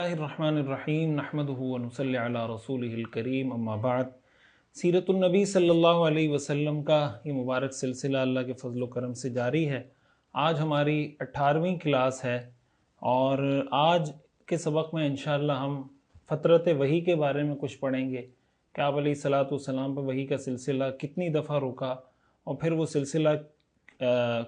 اللہ الرحمن الرحیم نحمدہ ونصلی علی رسولہ الکریم اما بعد۔ سیرت النبی صلی اللہ علیہ وسلم کا یہ مبارک سلسلہ اللہ کے فضل و کرم سے جاری ہے۔ آج ہماری 18ویں کلاس ہے اور آج کے سبق میں انشاءاللہ ہم فطرت وحی کے بارے میں کچھ پڑھیں گے کہ آپ علیہ الصلاۃ والسلام پر وحی کا سلسلہ کتنی دفعہ رکا اور پھر وہ سلسلہ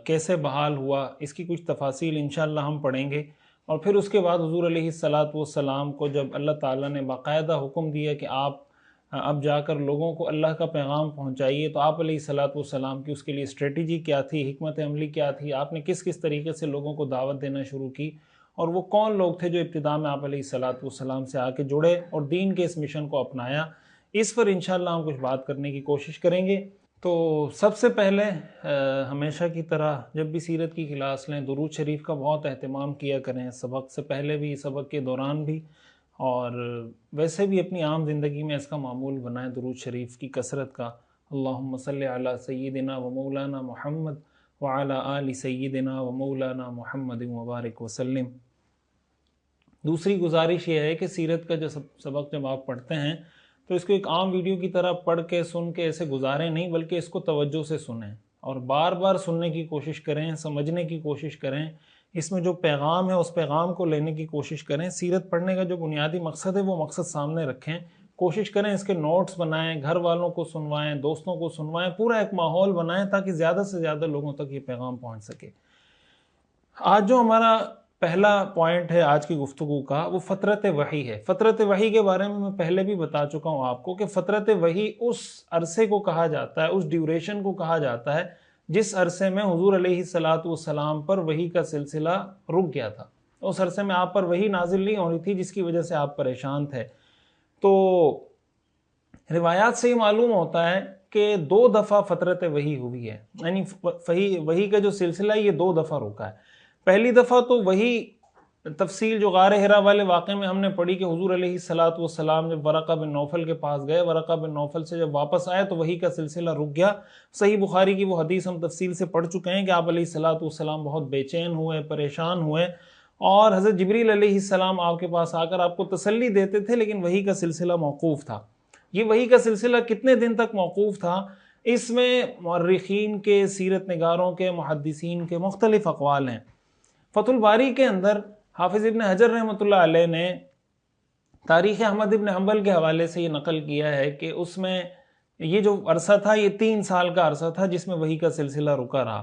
کیسے بحال ہوا، اس کی کچھ تفاصیل انشاءاللہ ہم پڑھیں گے۔ اور پھر اس کے بعد حضور علیہ الصلاۃ والسلام کو جب اللہ تعالیٰ نے باقاعدہ حکم دیا کہ آپ اب جا کر لوگوں کو اللہ کا پیغام پہنچائیے، تو آپ علیہ الصلاۃ والسلام کی اس کے لیے اسٹریٹجی کیا تھی، حکمت عملی کیا تھی، آپ نے کس کس طریقے سے لوگوں کو دعوت دینا شروع کی، اور وہ کون لوگ تھے جو ابتداء میں آپ علیہ الصلاۃ والسلام سے آ کے جڑے اور دین کے اس مشن کو اپنایا، اس پر انشاءاللہ ہم کچھ بات کرنے کی کوشش کریں گے۔ تو سب سے پہلے ہمیشہ کی طرح جب بھی سیرت کی کلاس لیں درود شریف کا بہت اہتمام کیا کریں، سبق سے پہلے بھی، سبق کے دوران بھی، اور ویسے بھی اپنی عام زندگی میں اس کا معمول بنائیں درود شریف کی کثرت کا۔ اللہم صلی علی سیدنا و مولانا محمد وعلی آل سیدنا و مولانا محمد مبارک وسلم۔ دوسری گزارش یہ ہے کہ سیرت کا جو سبق جب آپ پڑھتے ہیں تو اس کو ایک عام ویڈیو کی طرح پڑھ کے سن کے ایسے گزاریں نہیں، بلکہ اس کو توجہ سے سنیں اور بار بار سننے کی کوشش کریں، سمجھنے کی کوشش کریں، اس میں جو پیغام ہے اس پیغام کو لینے کی کوشش کریں۔ سیرت پڑھنے کا جو بنیادی مقصد ہے وہ مقصد سامنے رکھیں، کوشش کریں اس کے نوٹس بنائیں، گھر والوں کو سنوائیں، دوستوں کو سنوائیں، پورا ایک ماحول بنائیں تاکہ زیادہ سے زیادہ لوگوں تک یہ پیغام پہنچ سکے۔ آج جو ہمارا پہلا پوائنٹ ہے آج کی گفتگو کا وہ فطرت وحی ہے۔ فطرت وحی کے بارے میں پہلے بھی بتا چکا ہوں آپ کو کہ فطرت وحی اس عرصے کو کہا جاتا ہے، اس ڈیوریشن کو کہا جاتا ہے جس عرصے میں حضور علیہ الصلاۃ والسلام پر وحی کا سلسلہ رک گیا تھا۔ اس عرصے میں آپ پر وحی نازل نہیں ہو رہی تھی جس کی وجہ سے آپ پریشان تھے۔ تو روایات سے یہ معلوم ہوتا ہے کہ 2 دفعہ فطرت وحی ہوئی ہے، یعنی وحی کا جو سلسلہ یہ 2 دفعہ رکا ہے۔ پہلی دفعہ تو وہی تفصیل جو غار حرا والے واقعے میں ہم نے پڑھی کہ حضور علیہ الصلاۃ والسلام جب ورقہ بن نوفل کے پاس گئے، ورقہ بن نوفل سے جب واپس آئے تو وحی کا سلسلہ رک گیا۔ صحیح بخاری کی وہ حدیث ہم تفصیل سے پڑھ چکے ہیں کہ آپ علیہ الصلاۃ والسلام بہت بے چین ہوئے، پریشان ہوئے، اور حضرت جبریل علیہ السلام آپ کے پاس آ کر آپ کو تسلی دیتے تھے، لیکن وحی کا سلسلہ موقوف تھا۔ یہ وحی کا سلسلہ کتنے دن تک موقوف تھا، اس میں مورخین کے، سیرت نگاروں کے، محدثین کے مختلف اقوال ہیں۔ فتح الباری کے اندر حافظ ابن حجر رحمۃ اللہ علیہ نے تاریخ احمد ابن حنبل کے حوالے سے یہ نقل کیا ہے کہ اس میں یہ جو عرصہ تھا یہ 3 سال کا عرصہ تھا جس میں وحی کا سلسلہ رکا رہا۔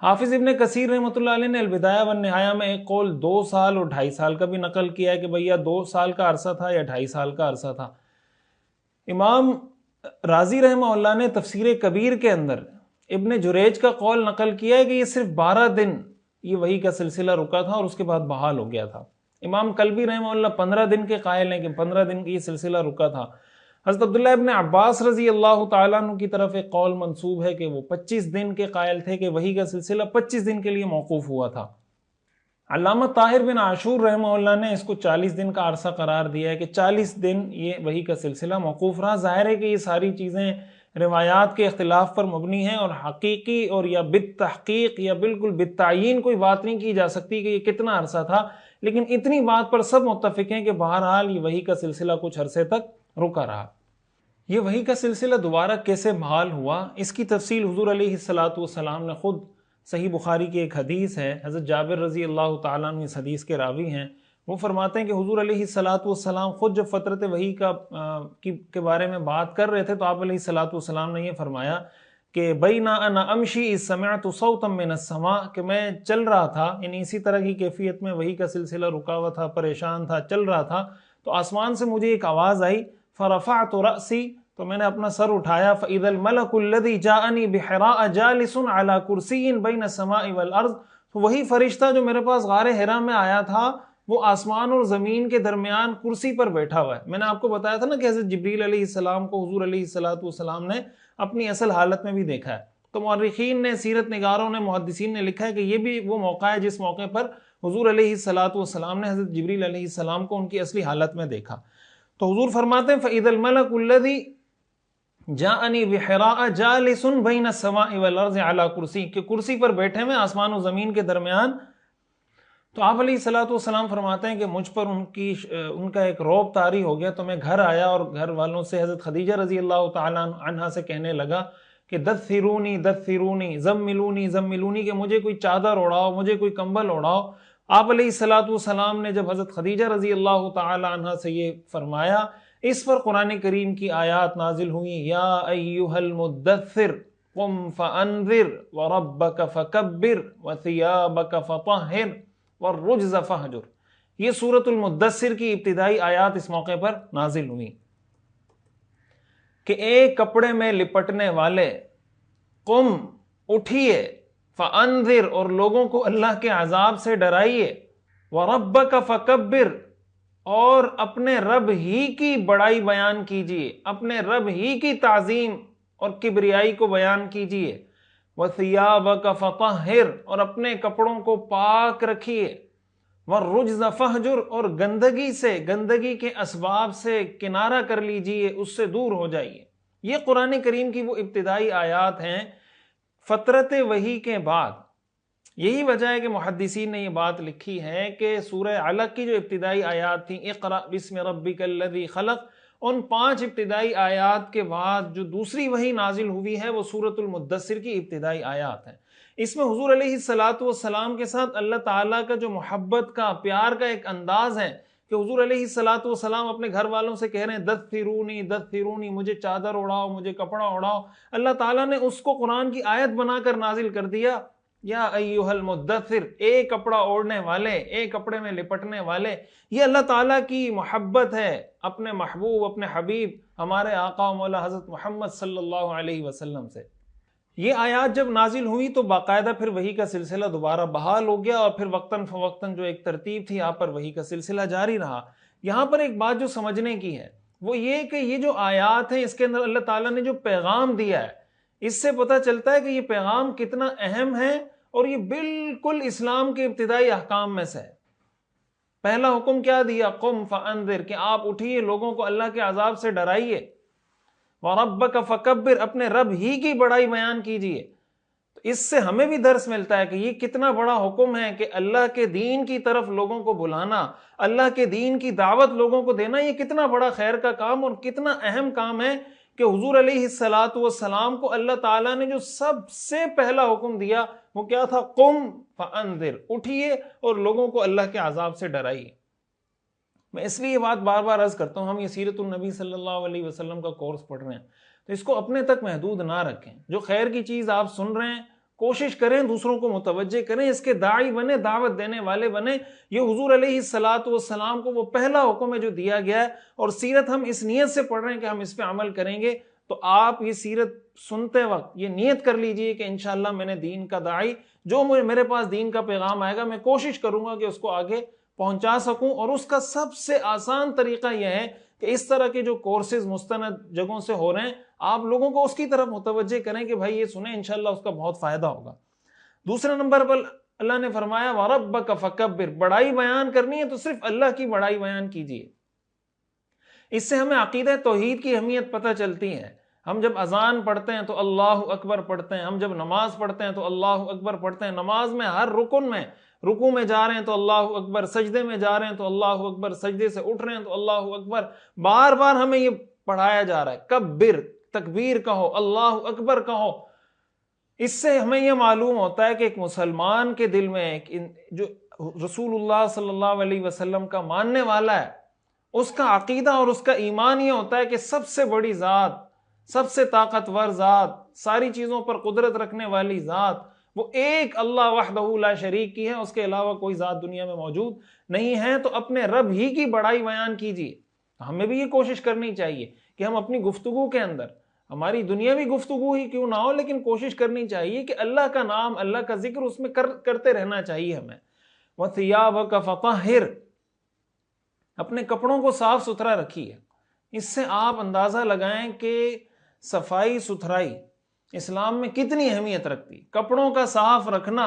حافظ ابن کثیر رحمۃ اللہ علیہ نے البدایہ والنہایہ میں ایک قول 2 سال اور 2.5 سال کا بھی نقل کیا ہے کہ بھیا 2 سال کا عرصہ تھا یا 2.5 سال کا عرصہ تھا۔ امام رازی رحمہ اللہ نے تفسیر کبیر کے اندر ابن جریج کا قول نقل کیا ہے کہ یہ صرف 12 دن یہ وحی کا سلسلہ رکا تھا اور اس کے بعد بحال ہو گیا تھا۔ امام کلبی رحمہ اللہ 15 دن کے قائل ہیں کہ 15 دن کی یہ سلسلہ رکا تھا۔ حضرت عبداللہ ابن عباس رضی اللہ تعالیٰ عنہ کی طرف ایک قول منسوب ہے کہ وہ 25 دن کے قائل تھے کہ وحی کا سلسلہ 25 دن کے لیے موقوف ہوا تھا۔ علامہ طاہر بن عاشور رحمہ اللہ نے اس کو 40 دن کا عرصہ قرار دیا ہے کہ 40 دن یہ وحی کا سلسلہ موقوف رہا۔ ظاہر ہے کہ یہ ساری چیزیں روایات کے اختلاف پر مبنی ہیں اور حقیقی اور یا بالتحقیق یا بالکل بالتعیین کوئی بات نہیں کی جا سکتی کہ یہ کتنا عرصہ تھا، لیکن اتنی بات پر سب متفق ہیں کہ بہرحال یہ وحی کا سلسلہ کچھ عرصے تک رکا رہا۔ یہ وحی کا سلسلہ دوبارہ کیسے بحال ہوا، اس کی تفصیل حضور علیہ الصلاۃ والسلام نے خود، صحیح بخاری کی ایک حدیث ہے، حضرت جابر رضی اللہ تعالیٰ عنہ اس حدیث کے راوی ہیں، وہ فرماتے ہیں کہ حضور علیہ الصلاۃ والسلام خود جب فترت وحی کے بارے میں بات کر رہے تھے تو آپ علیہ الصلاۃ والسلام نے یہ فرمایا کہ بینا انا امشی اذ سمعت صوتا من السماء، کہ میں چل رہا تھا، یعنی اسی طرح کی کیفیت میں وحی کا سلسلہ رکا ہوا تھا، پریشان تھا، چل رہا تھا، تو آسمان سے مجھے ایک آواز آئی، فرفعت رأسی، تو میں نے اپنا سر اٹھایا، فإذا الملك الذي جاءني بحراء جالس على كرسي بين السماء والارض، تو وہی فرشتہ جو میرے پاس غار حرا میں آیا تھا وہ آسمان اور زمین کے درمیان کرسی پر بیٹھا ہوا ہے۔ میں نے آپ کو بتایا تھا نا کہ حضرت جبریل علیہ السلام کو حضور علیہ الصلاۃ والسلام نے اپنی اصل حالت میں بھی دیکھا ہے۔ تو مورخین نے، سیرت نگاروں نے، محدثین نے لکھا ہے کہ یہ بھی وہ موقع ہے جس موقع پر حضور علیہ الصلاۃ والسلام نے حضرت جبریل علیہ السلام کو ان کی اصلی حالت میں دیکھا۔ تو حضور فرماتے ہیں فإذا الملك الذي جاءني بحراء جالس بين السماء والارض على کرسی، کہ کرسی پر بیٹھے ہوئے آسمان و زمین کے درمیان تو آپ علیہ الصلوۃ والسلام فرماتے ہیں کہ مجھ پر ان کا ایک رعب طاری ہو گیا، تو میں گھر آیا اور گھر والوں سے حضرت خدیجہ رضی اللہ تعالیٰ عنہا سے کہنے لگا کہ دثرونی دثرونی زملونی زملونی، کہ مجھے کوئی چادر اڑاؤ، مجھے کوئی کمبل اڑاؤ۔ آپ علیہ الصلوۃ والسلام نے جب حضرت خدیجہ رضی اللہ تعالیٰ عنہا سے یہ فرمایا، اس پر قرآن کریم کی آیات نازل ہوئیں، یا ایھا المدثر قم فانذر وربک فکبر وثیابک فطہر والرجز فہجر۔ یہ سورۃ المدثر کی ابتدائی آیات اس موقع پر نازل ہوئی کہ ایک کپڑے میں لپٹنے والے، قم اٹھیے، فانذر اور لوگوں کو اللہ کے عذاب سے ڈرائیے، وربک فکبر اور اپنے رب ہی کی بڑائی بیان کیجیے، اپنے رب ہی کی تعظیم اور کبریائی کو بیان کیجیے، وثیابک فطہر اور اپنے کپڑوں کو پاک رکھیے، والرجز فہجر اور گندگی کے اسباب سے کنارہ کر لیجئے، اس سے دور ہو جائیے۔ یہ قرآن کریم کی وہ ابتدائی آیات ہیں فترت وحی کے بعد۔ یہی وجہ ہے کہ محدثین نے یہ بات لکھی ہے کہ سورہ علق کی جو ابتدائی آیات تھیں، اقرأ بسم ربک الذی خلق، ان 5 ابتدائی آیات کے بعد جو دوسری وحی نازل ہوئی ہے وہ سورۃ المدثر کی ابتدائی آیات ہیں۔ اس میں حضور علیہ الصلوۃ والسلام کے ساتھ اللہ تعالیٰ کا جو محبت کا، پیار کا ایک انداز ہے کہ حضور علیہ الصلوۃ والسلام اپنے گھر والوں سے کہہ رہے ہیں دثرونی دثرونی، مجھے چادر اڑاؤ، مجھے کپڑا اڑاؤ۔ اللہ تعالیٰ نے اس کو قرآن کی آیت بنا کر نازل کر دیا، یا ایھا المدثر، ایک کپڑا اوڑھنے والے، ایک کپڑے میں لپٹنے والے۔ یہ اللہ تعالیٰ کی محبت ہے اپنے محبوب، اپنے حبیب، ہمارے آقا و مولا حضرت محمد صلی اللہ علیہ وسلم سے۔ یہ آیات جب نازل ہوئی تو باقاعدہ پھر وحی کا سلسلہ دوبارہ بحال ہو گیا، اور پھر وقتاً فوقتاً جو ایک ترتیب تھی آپ پر وحی کا سلسلہ جاری رہا۔ یہاں پر ایک بات جو سمجھنے کی ہے وہ یہ کہ یہ جو آیات ہیں اس کے اندر اللہ تعالیٰ نے جو پیغام دیا ہے، اس سے پتہ چلتا ہے کہ یہ پیغام کتنا اہم ہے، اور یہ بالکل اسلام کے ابتدائی احکام میں سے ہے۔ پہلا حکم کیا دیا؟ قم فانذر، کہ آپ اٹھیے، لوگوں کو اللہ کے عذاب سے ڈرائیے، وَرَبَّكَ فَكَبِّرْ، اپنے رب ہی کی بڑائی بیان کیجئے۔ تو اس سے ہمیں بھی درس ملتا ہے کہ یہ کتنا بڑا حکم ہے کہ اللہ کے دین کی طرف لوگوں کو بلانا، اللہ کے دین کی دعوت لوگوں کو دینا، یہ کتنا بڑا خیر کا کام اور کتنا اہم کام ہے کہ حضور علیہ الصلوۃ والسلام کو اللہ تعالیٰ نے جو سب سے پہلا حکم دیا وہ کیا تھا؟ قم فانذر، اٹھیے اور لوگوں کو اللہ کے عذاب سے ڈرائیے۔ میں اس لیے یہ بات بار بار عرض کرتا ہوں، ہم یہ سیرت النبی صلی اللہ علیہ وسلم کا کورس پڑھ رہے ہیں تو اس کو اپنے تک محدود نہ رکھیں۔ جو خیر کی چیز آپ سن رہے ہیں کوشش کریں دوسروں کو متوجہ کریں، اس کے داعی بنے، دعوت دینے والے بنے۔ یہ حضور علیہ الصلوۃ والسلام کو وہ پہلا حکم ہے جو دیا گیا ہے، اور سیرت ہم اس نیت سے پڑھ رہے ہیں کہ ہم اس پہ عمل کریں گے۔ تو آپ یہ سیرت سنتے وقت یہ نیت کر لیجئے کہ انشاءاللہ میں نے دین کا داعی، جو میرے پاس دین کا پیغام آئے گا، میں کوشش کروں گا کہ اس کو آگے پہنچا سکوں۔ اور اس کا سب سے آسان طریقہ یہ ہے کہ اس طرح کے جو کورسز مستند جگہوں سے ہو رہے ہیں، آپ لوگوں کو اس کی طرف متوجہ کریں کہ بھائی یہ سنیں، انشاءاللہ اس کا بہت فائدہ ہوگا۔ دوسرے نمبر پر اللہ نے فرمایا وَرَبَّكَ فَكَبِّرْ، بڑائی بیان کرنی ہے تو صرف اللہ کی بڑائی بیان کیجیے۔ اس سے ہمیں عقیدہ توحید کی اہمیت پتہ چلتی ہے۔ ہم جب اذان پڑھتے ہیں تو اللہ اکبر پڑھتے ہیں، ہم جب نماز پڑھتے ہیں تو اللہ اکبر پڑھتے ہیں۔ نماز میں ہر رکن میں، رکوع میں جا رہے ہیں تو اللہ اکبر، سجدے میں جا رہے ہیں تو اللہ اکبر، سجدے سے اٹھ رہے ہیں تو اللہ اکبر، بار بار ہمیں یہ پڑھایا جا رہا ہے کبر، تکبیر کہو، اللہ اکبر کہو۔ اس سے ہمیں یہ معلوم ہوتا ہے کہ ایک مسلمان کے دل میں جو رسول اللہ صلی اللہ علیہ وسلم کا ماننے والا ہے، اس کا عقیدہ اور اس کا ایمان یہ ہوتا ہے کہ سب سے بڑی ذات، سب سے طاقتور ذات، ساری چیزوں پر قدرت رکھنے والی ذات وہ ایک اللہ وحدہ لا شریک کی ہے، اس کے علاوہ کوئی ذات دنیا میں موجود نہیں ہے۔ تو اپنے رب ہی کی بڑائی بیان کیجیے۔ ہمیں بھی یہ کوشش کرنی چاہیے کہ ہم اپنی گفتگو کے اندر، ہماری دنیاوی گفتگو ہی کیوں نہ ہو، لیکن کوشش کرنی چاہیے کہ اللہ کا نام، اللہ کا ذکر اس میں کرتے رہنا چاہیے ہمیں۔ وَثِيَابَكَ فَطَهِّرْ، اپنے کپڑوں کو صاف ستھرا رکھیے۔ اس سے آپ اندازہ لگائیں کہ صفائی ستھرائی اسلام میں کتنی اہمیت رکھتی۔ کپڑوں کا صاف رکھنا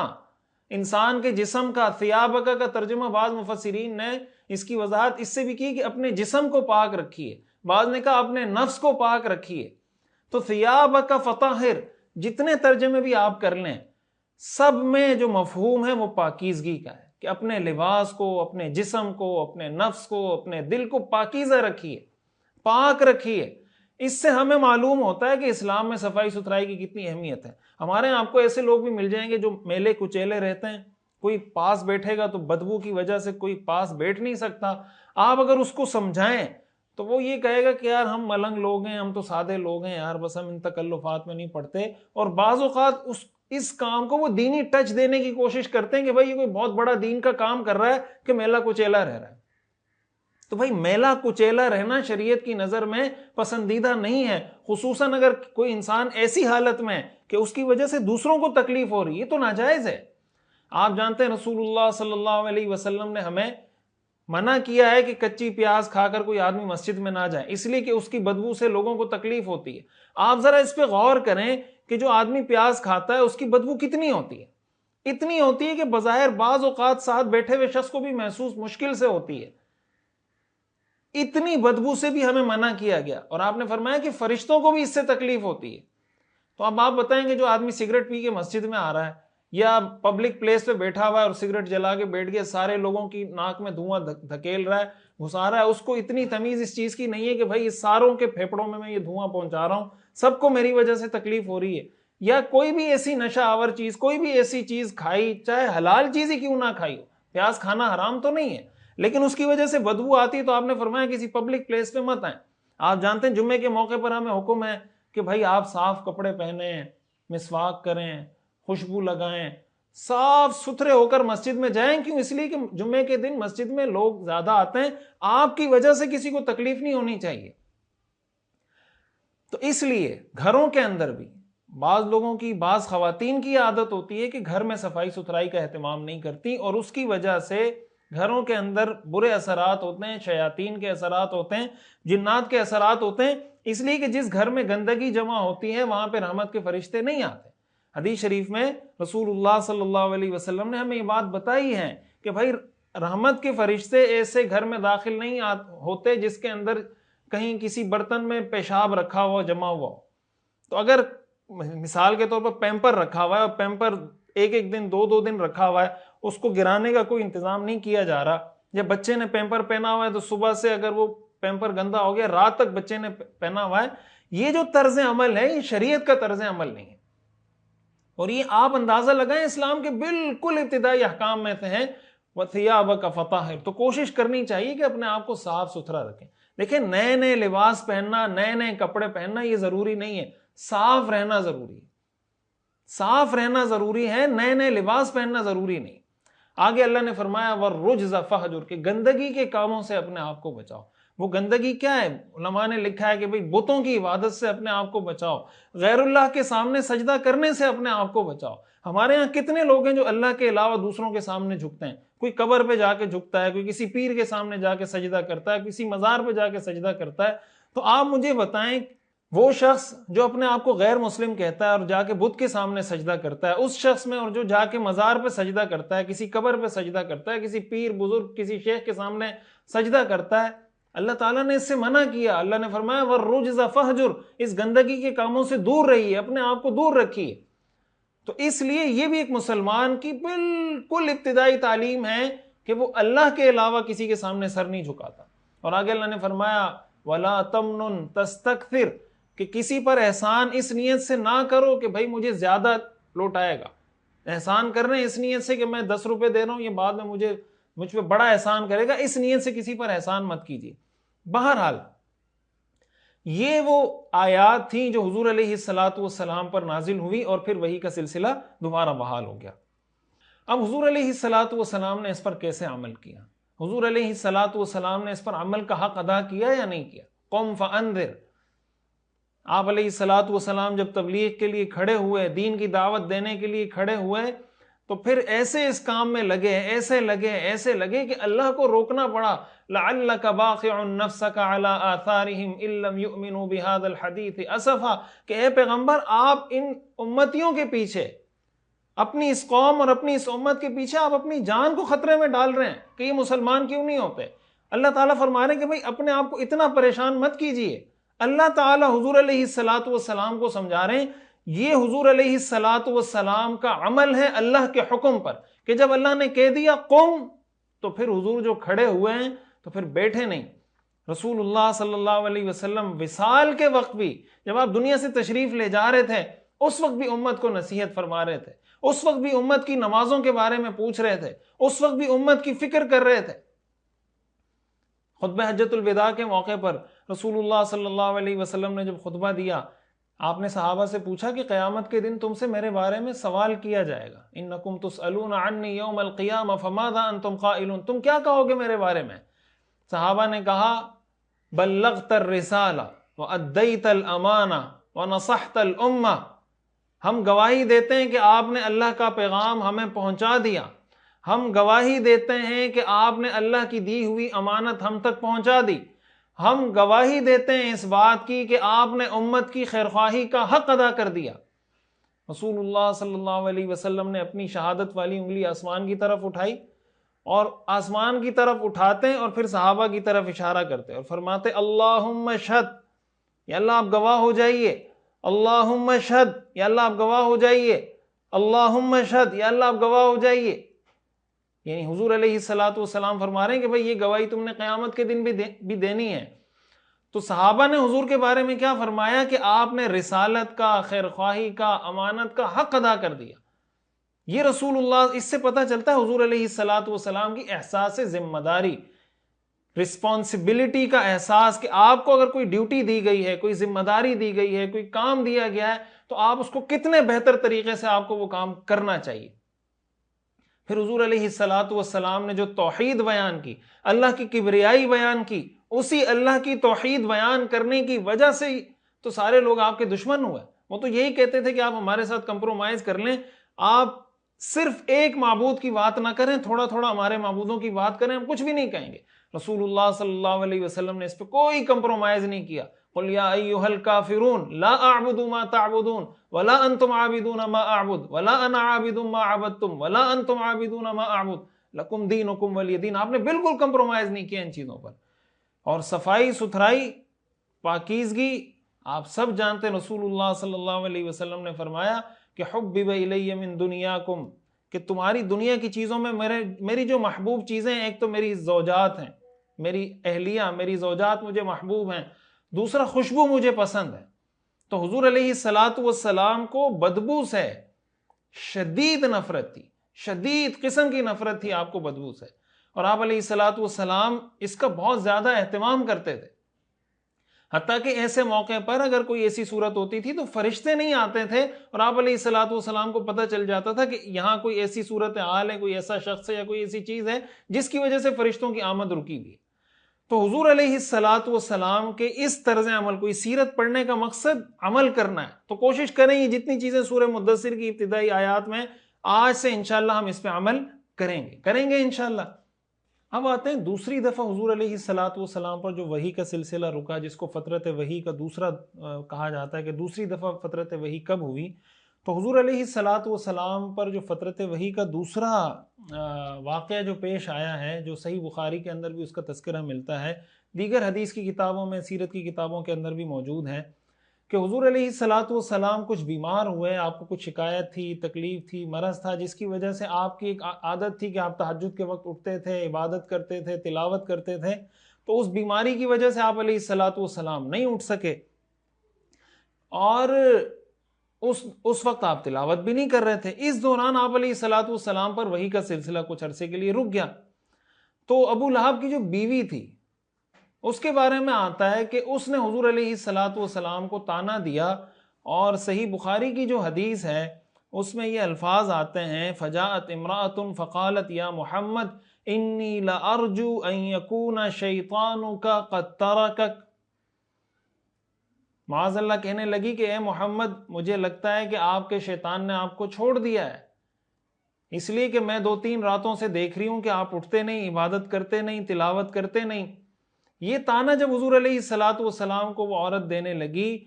انسان کے جسم کا، ثیابک کا ترجمہ بعض مفسرین نے اس کی وضاحت اس سے بھی کی کہ اپنے جسم کو پاک رکھیے، بعض نے کہا اپنے نفس کو پاک رکھیے۔ تو ثیابک فطہر جتنے ترجمے بھی آپ کر لیں، سب میں جو مفہوم ہے وہ پاکیزگی کا ہے کہ اپنے لباس کو، اپنے جسم کو، اپنے نفس کو، اپنے دل کو پاکیزہ رکھیے، پاک رکھیے۔ اس سے ہمیں معلوم ہوتا ہے کہ اسلام میں صفائی ستھرائی کی کتنی اہمیت ہے۔ ہمارے یہاں آپ کو ایسے لوگ بھی مل جائیں گے جو میلے کچیلے رہتے ہیں، کوئی پاس بیٹھے گا تو بدبو کی وجہ سے کوئی پاس بیٹھ نہیں سکتا۔ آپ اگر اس کو سمجھائیں تو وہ یہ کہے گا کہ یار ہم ملنگ لوگ ہیں، ہم تو سادے لوگ ہیں یار، بس ہم ان تکلفات میں نہیں پڑتے۔ اور بعض اوقات اس کام کو وہ دینی ٹچ دینے کی کوشش کرتے ہیں کہ بھائی یہ کوئی بہت بڑا دین کا کام کر رہا ہے کہ میلہ کچیلا رہ رہا ہے۔ تو بھائی میلہ کچیلا رہنا شریعت کی نظر میں پسندیدہ نہیں ہے، خصوصاً اگر کوئی انسان ایسی حالت میں ہے کہ اس کی وجہ سے دوسروں کو تکلیف ہو رہی ہے، تو ناجائز ہے۔ آپ جانتے ہیں رسول اللہ صلی اللہ علیہ وسلم نے ہمیں منع کیا ہے کہ کچی پیاز کھا کر کوئی آدمی مسجد میں نہ جائے، اس لیے کہ اس کی بدبو سے لوگوں کو تکلیف ہوتی ہے۔ آپ ذرا اس پہ غور کریں کہ جو آدمی پیاز کھاتا ہے اس کی بدبو کتنی ہوتی ہے، اتنی ہوتی ہے کہ بظاہر بعض اوقات ساتھ بیٹھے ہوئے شخص کو بھی محسوس مشکل سے ہوتی ہے۔ اتنی بدبو سے بھی ہمیں منع کیا گیا، اور آپ نے فرمایا کہ فرشتوں کو بھی اس سے تکلیف ہوتی ہے۔ تو اب آپ بتائیں کہ جو آدمی سگریٹ پی کے مسجد میں آ رہا ہے یا پبلک پلیس پہ بیٹھا ہوا ہے اور سگریٹ جلا کے بیٹھ گیا، سارے لوگوں کی ناک میں دھواں دھکیل رہا ہے، گھسا رہا ہے، اس کو اتنی تمیز اس چیز کی نہیں ہے کہ بھائی اس ساروں کے پھیپڑوں میں یہ دھواں پہنچا رہا ہوں، سب کو میری وجہ سے تکلیف ہو رہی ہے۔ یا کوئی بھی ایسی نشہ آور چیز، کوئی بھی ایسی چیز کھائی، چاہے حلال چیز ہی کیوں نہ کھائی ہو، پیاز کھانا حرام تو نہیں ہے، لیکن اس کی وجہ سے بدبو آتی ہے، تو آپ نے فرمایا کسی پبلک پلیس پہ مت آئیں۔ آپ جانتے ہیں جمعے کے موقع پر ہمیں حکم ہے کہ بھائی آپ صاف کپڑے پہنیں، مسواک کریں، خوشبو لگائیں، صاف ستھرے ہو کر مسجد میں جائیں۔ کیوں؟ اس لیے کہ جمعے کے دن مسجد میں لوگ زیادہ آتے ہیں، آپ کی وجہ سے کسی کو تکلیف نہیں ہونی چاہیے۔ تو اس لیے گھروں کے اندر بھی بعض لوگوں کی، بعض خواتین کی عادت ہوتی ہے کہ گھر میں صفائی ستھرائی کا اہتمام نہیں کرتی، اور اس کی وجہ سے گھروں کے اندر برے اثرات ہوتے ہیں، شیاطین کے اثرات ہوتے ہیں، جنات کے اثرات ہوتے ہیں، اس لیے کہ جس گھر میں گندگی جمع ہوتی ہے وہاں پہ رحمت کے فرشتے نہیں آتے۔ حدیث شریف میں رسول اللہ صلی اللہ علیہ وسلم نے ہمیں یہ بات بتائی ہے کہ بھائی رحمت کے فرشتے ایسے گھر میں داخل نہیں ہوتے جس کے اندر کہیں کسی برتن میں پیشاب رکھا ہوا جمع ہوا ہو۔ تو اگر مثال کے طور پر پیمپر رکھا ہوا ہے اور پیمپر ایک ایک دن، دو دن رکھا ہوا ہے، اس کو گرانے کا کوئی انتظام نہیں کیا جا رہا، جب بچے نے پیمپر پہنا ہوا ہے تو صبح سے اگر وہ پیمپر گندا ہو گیا، رات تک بچے نے پہنا ہوا ہے، یہ جو طرز عمل ہے یہ شریعت کا طرز عمل نہیں ہے۔ اور یہ آپ اندازہ لگائیں اسلام کے بالکل ابتدائی احکام میں سے ہیں، وَثِيَابَكَ فَطَهِّرْ، تو کوشش کرنی چاہیے کہ اپنے آپ کو صاف ستھرا رکھیں۔ دیکھیں نئے نئے لباس پہننا، نئے نئے کپڑے پہننا یہ ضروری نہیں ہے، صاف رہنا ضروری ہے، صاف رہنا ضروری ہے، نئے نئے لباس پہننا ضروری نہیں۔ آگے اللہ نے فرمایا وَالرُّجْزَ فَاهْجُرْ، کہ گندگی کے کاموں سے اپنے آپ کو بچاؤ۔ وہ گندگی کیا ہے؟ علماء نے لکھا ہے کہ بھئی بتوں کی عبادت سے اپنے آپ کو بچاؤ، غیر اللہ کے سامنے سجدہ کرنے سے اپنے آپ کو بچاؤ۔ ہمارے ہاں کتنے لوگ ہیں جو اللہ کے علاوہ دوسروں کے سامنے جھکتے ہیں، کوئی قبر پہ جا کے جھکتا ہے، کوئی کسی پیر کے سامنے جا کے سجدہ کرتا ہے، کسی مزار پہ جا کے سجدہ کرتا ہے۔ تو آپ مجھے بتائیں وہ شخص جو اپنے آپ کو غیر مسلم کہتا ہے اور جا کے بت کے سامنے سجدہ کرتا ہے، اس شخص میں، اور جو جا کے مزار پہ سجدہ کرتا ہے، کسی قبر پہ سجدہ کرتا ہے، کسی پیر بزرگ، کسی شیخ کے سامنے سجدہ کرتا ہے، اللہ تعالیٰ نے اس سے منع کیا۔ اللہ نے فرمایا وَالرُّجْزَ فَاهْجُرْ، اس گندگی کے کاموں سے دور رہیے، اپنے آپ کو دور رکھیے۔ تو اس لیے یہ بھی ایک مسلمان کی بالکل ابتدائی تعلیم ہے کہ وہ اللہ کے علاوہ کسی کے سامنے سر نہیں جھکاتا۔ اور آگے اللہ نے فرمایا وَلَا تَمْنُن تَسْتَكْثِرْ، کہ کسی پر احسان اس نیت سے نہ کرو کہ بھائی مجھے زیادہ لوٹائے گا۔ احسان کر رہے ہیں اس نیت سے کہ میں 10 روپے دے رہا ہوں، یہ بعد میں مجھ پہ بڑا احسان کرے گا، اس نیت سے کسی پر احسان مت کیجیے۔ بہرحال یہ وہ آیات تھیں جو حضور علیہ الصلاۃ والسلام پر نازل ہوئی، اور پھر وحی کا سلسلہ دوبارہ بحال ہو گیا۔ اب حضور علیہ الصلاۃ والسلام نے اس پر کیسے عمل کیا؟ حضور علیہ الصلاۃ والسلام نے اس پر عمل کا حق ادا کیا یا نہیں کیا؟ قم فانذر، آپ علیہ الصلاۃ والسلام جب تبلیغ کے لیے کھڑے ہوئے، دین کی دعوت دینے کے لیے کھڑے ہوئے، تو پھر ایسے اس کام میں لگے، ایسے لگے کہ اللہ کو روکنا پڑا۔ لَعَلَّكَ بَاخِعٌ نَفْسَكَ عَلَىٰ آثَارِهِمْ إِن لَّمْ يُؤْمِنُوا بِهَٰذَا الْحَدِيثِ أَسَفًا، کہ اے پیغمبر آپ ان امتیوں کے پیچھے، اپنی اس قوم اور اپنی اس امت کے پیچھے آپ اپنی جان کو خطرے میں ڈال رہے ہیں کہ یہ مسلمان کیوں نہیں ہوتے۔ اللہ تعالیٰ فرما رہے ہیں کہ بھئی اپنے آپ کو اتنا پریشان مت کیجئے۔ اللہ تعالیٰ حضور علیہ الصلاۃ والسلام کو سمجھا رہے ہیں، یہ حضور علیہ الصلاۃ والسلام کا عمل ہے اللہ کے حکم پر، کہ جب اللہ نے کہہ دیا قم تو پھر حضور جو کھڑے ہوئے ہیں تو پھر بیٹھے نہیں۔ رسول اللہ صلی اللہ علیہ وسلم وصال کے وقت بھی جب آپ دنیا سے تشریف لے جا رہے تھے اس وقت بھی امت کو نصیحت فرما رہے تھے، اس وقت بھی امت کی نمازوں کے بارے میں پوچھ رہے تھے، اس وقت بھی امت کی فکر کر رہے تھے۔ خطبہ حجۃ الوداع کے موقع پر رسول اللہ صلی اللہ علیہ وسلم نے جب خطبہ دیا، آپ نے صحابہ سے پوچھا کہ قیامت کے دن تم سے میرے بارے میں سوال کیا جائے گا، انکم تسألون عنی یوم القیامہ فماذا انتم قائلون، تم کیا کہو گے میرے بارے میں؟ صحابہ نے کہا بلغت الرسالہ وادیت الامانہ ونصحت الامہ، ہم گواہی دیتے ہیں کہ آپ نے اللہ کا پیغام ہمیں پہنچا دیا، ہم گواہی دیتے ہیں کہ آپ نے اللہ کی دی ہوئی امانت ہم تک پہنچا دی، ہم گواہی دیتے ہیں اس بات کی کہ آپ نے امت کی خیرخواہی کا حق ادا کر دیا۔ رسول اللہ صلی اللہ علیہ وسلم نے اپنی شہادت والی انگلی آسمان کی طرف اٹھائی اور آسمان کی طرف اٹھاتے اور پھر صحابہ کی طرف اشارہ کرتے اور فرماتے اللہم اشہد، یا اللہ آپ گواہ ہو جائیے، اللہم اشہد، یا اللہ آپ گواہ ہو جائیے، اللہم اشہد، یا اللہ آپ گواہ ہو جائیے۔ یعنی حضور علیہ السلام فرما رہے ہیں کہ بھئی یہ گواہی تم نے قیامت کے دن بھی دینی ہے۔ تو صحابہ نے حضور کے بارے میں کیا فرمایا کہ آپ نے رسالت کا، خیرخواہی کا، امانت کا حق ادا کر دیا۔ یہ رسول اللہ، اس سے پتہ چلتا ہے حضور علیہ السلام کی احساس ذمہ داری، رسپانسبلٹی کا احساس، کہ آپ کو اگر کوئی ڈیوٹی دی گئی ہے، کوئی ذمہ داری دی گئی ہے، کوئی کام دیا گیا ہے تو آپ اس کو کتنے بہتر طریقے سے آپ کو وہ کام کرنا چاہیے۔ پھر حضور علیہ السلام نے جو توحید بیان کی، اللہ کی کبریائی بیان کی، اسی اللہ کی توحید بیان کرنے کی وجہ سے تو سارے لوگ آپ کے دشمن ہوئے۔ وہ تو یہی کہتے تھے کہ آپ ہمارے ساتھ کمپرومائز کر لیں، آپ صرف ایک معبود کی بات نہ کریں، تھوڑا تھوڑا ہمارے معبودوں کی بات کریں، ہم کچھ بھی نہیں کہیں گے۔ رسول اللہ صلی اللہ علیہ وسلم نے اس پہ کوئی کمپرومائز نہیں کیا۔ قل یا ایھا الکافرون لا اعبد ما تعبدون ولا انتم عابدون ما اعبد ولا انا عابد ما عبدتم ولا انتم عابدون ما اعبد لکم دینکم ولی دین۔ آپ نے بالکل کمپرومائز نہیں کیا ان چیزوں پر۔ اور صفائی ستھرائی، پاکیزگی، آپ سب جانتے ہیں رسول اللہ صلی اللہ علیہ وسلم نے فرمایا کہ حبب الی من دنیاکم، کہ تمہاری دنیا کی چیزوں میں میری جو محبوب چیزیں ہیں، ایک تو میری زوجات ہیں، میری اہلیہ، میری زوجات مجھے محبوب ہیں، دوسرا خوشبو مجھے پسند ہے۔ تو حضور علیہ السلام کو بدبو سے شدید نفرت تھی، شدید قسم کی نفرت تھی آپ کو بدبو سے، اور آپ علیہ السلام اس کا بہت زیادہ اہتمام کرتے تھے۔ حتیٰ کہ ایسے موقع پر اگر کوئی ایسی صورت ہوتی تھی تو فرشتے نہیں آتے تھے، اور آپ علیہ السلام کو پتہ چل جاتا تھا کہ یہاں کوئی ایسی صورت حال ہے، کوئی ایسا شخص ہے یا کوئی ایسی چیز ہے جس کی وجہ سے فرشتوں کی آمد رکی ہوئی ہے۔ تو حضور علیہ السلام کے اس طرز عمل، کوئی سیرت پڑھنے کا مقصد عمل کرنا ہے، تو کوشش کریں یہ جتنی چیزیں سورہ مدثر کی ابتدائی آیات میں، آج سے انشاءاللہ ہم اس پہ عمل کریں گے انشاءاللہ۔ اب آتے ہیں دوسری دفعہ حضور علیہ السلام پر جو وحی کا سلسلہ رکا، جس کو فترت وحی کا دوسرا کہا جاتا ہے کہ دوسری دفعہ فترت وحی کب ہوئی۔ تو حضور علیہ السلام پر جو فترت وحی کا دوسرا واقعہ جو پیش آیا ہے، جو صحیح بخاری کے اندر بھی اس کا تذکرہ ملتا ہے، دیگر حدیث کی کتابوں میں، سیرت کی کتابوں کے اندر بھی موجود ہے، کہ حضور علیہ السلام کچھ بیمار ہوئے، آپ کو کچھ شکایت تھی، تکلیف تھی، مرض تھا، جس کی وجہ سے آپ کی ایک عادت تھی کہ آپ تہجد کے وقت اٹھتے تھے، عبادت کرتے تھے، تلاوت کرتے تھے، تو اس بیماری کی وجہ سے آپ علیہ السلام نہیں اٹھ سکے، اور اس وقت آپ تلاوت بھی نہیں کر رہے تھے۔ اس دوران آپ علیہ السلام پر وحی کا سلسلہ کچھ عرصے کے لیے رک گیا۔ تو ابو لہب کی جو بیوی تھی، اس کے بارے میں آتا ہے کہ اس نے حضور علیہ السلام کو طعنہ دیا، اور صحیح بخاری کی جو حدیث ہے اس میں یہ الفاظ آتے ہیں فجاءت امرأۃ فقالت یا محمد انی لارجو ان یکون شیطانک قد ترکک، معاذ اللہ کہنے لگی کہ اے محمد، مجھے لگتا ہے کہ آپ کے شیطان نے آپ کو چھوڑ دیا ہے، اس لیے کہ میں 2-3 راتوں سے دیکھ رہی ہوں کہ آپ اٹھتے نہیں، عبادت کرتے نہیں، تلاوت کرتے نہیں۔ یہ طعنہ جب حضور علیہ السلام کو وہ عورت دینے لگی،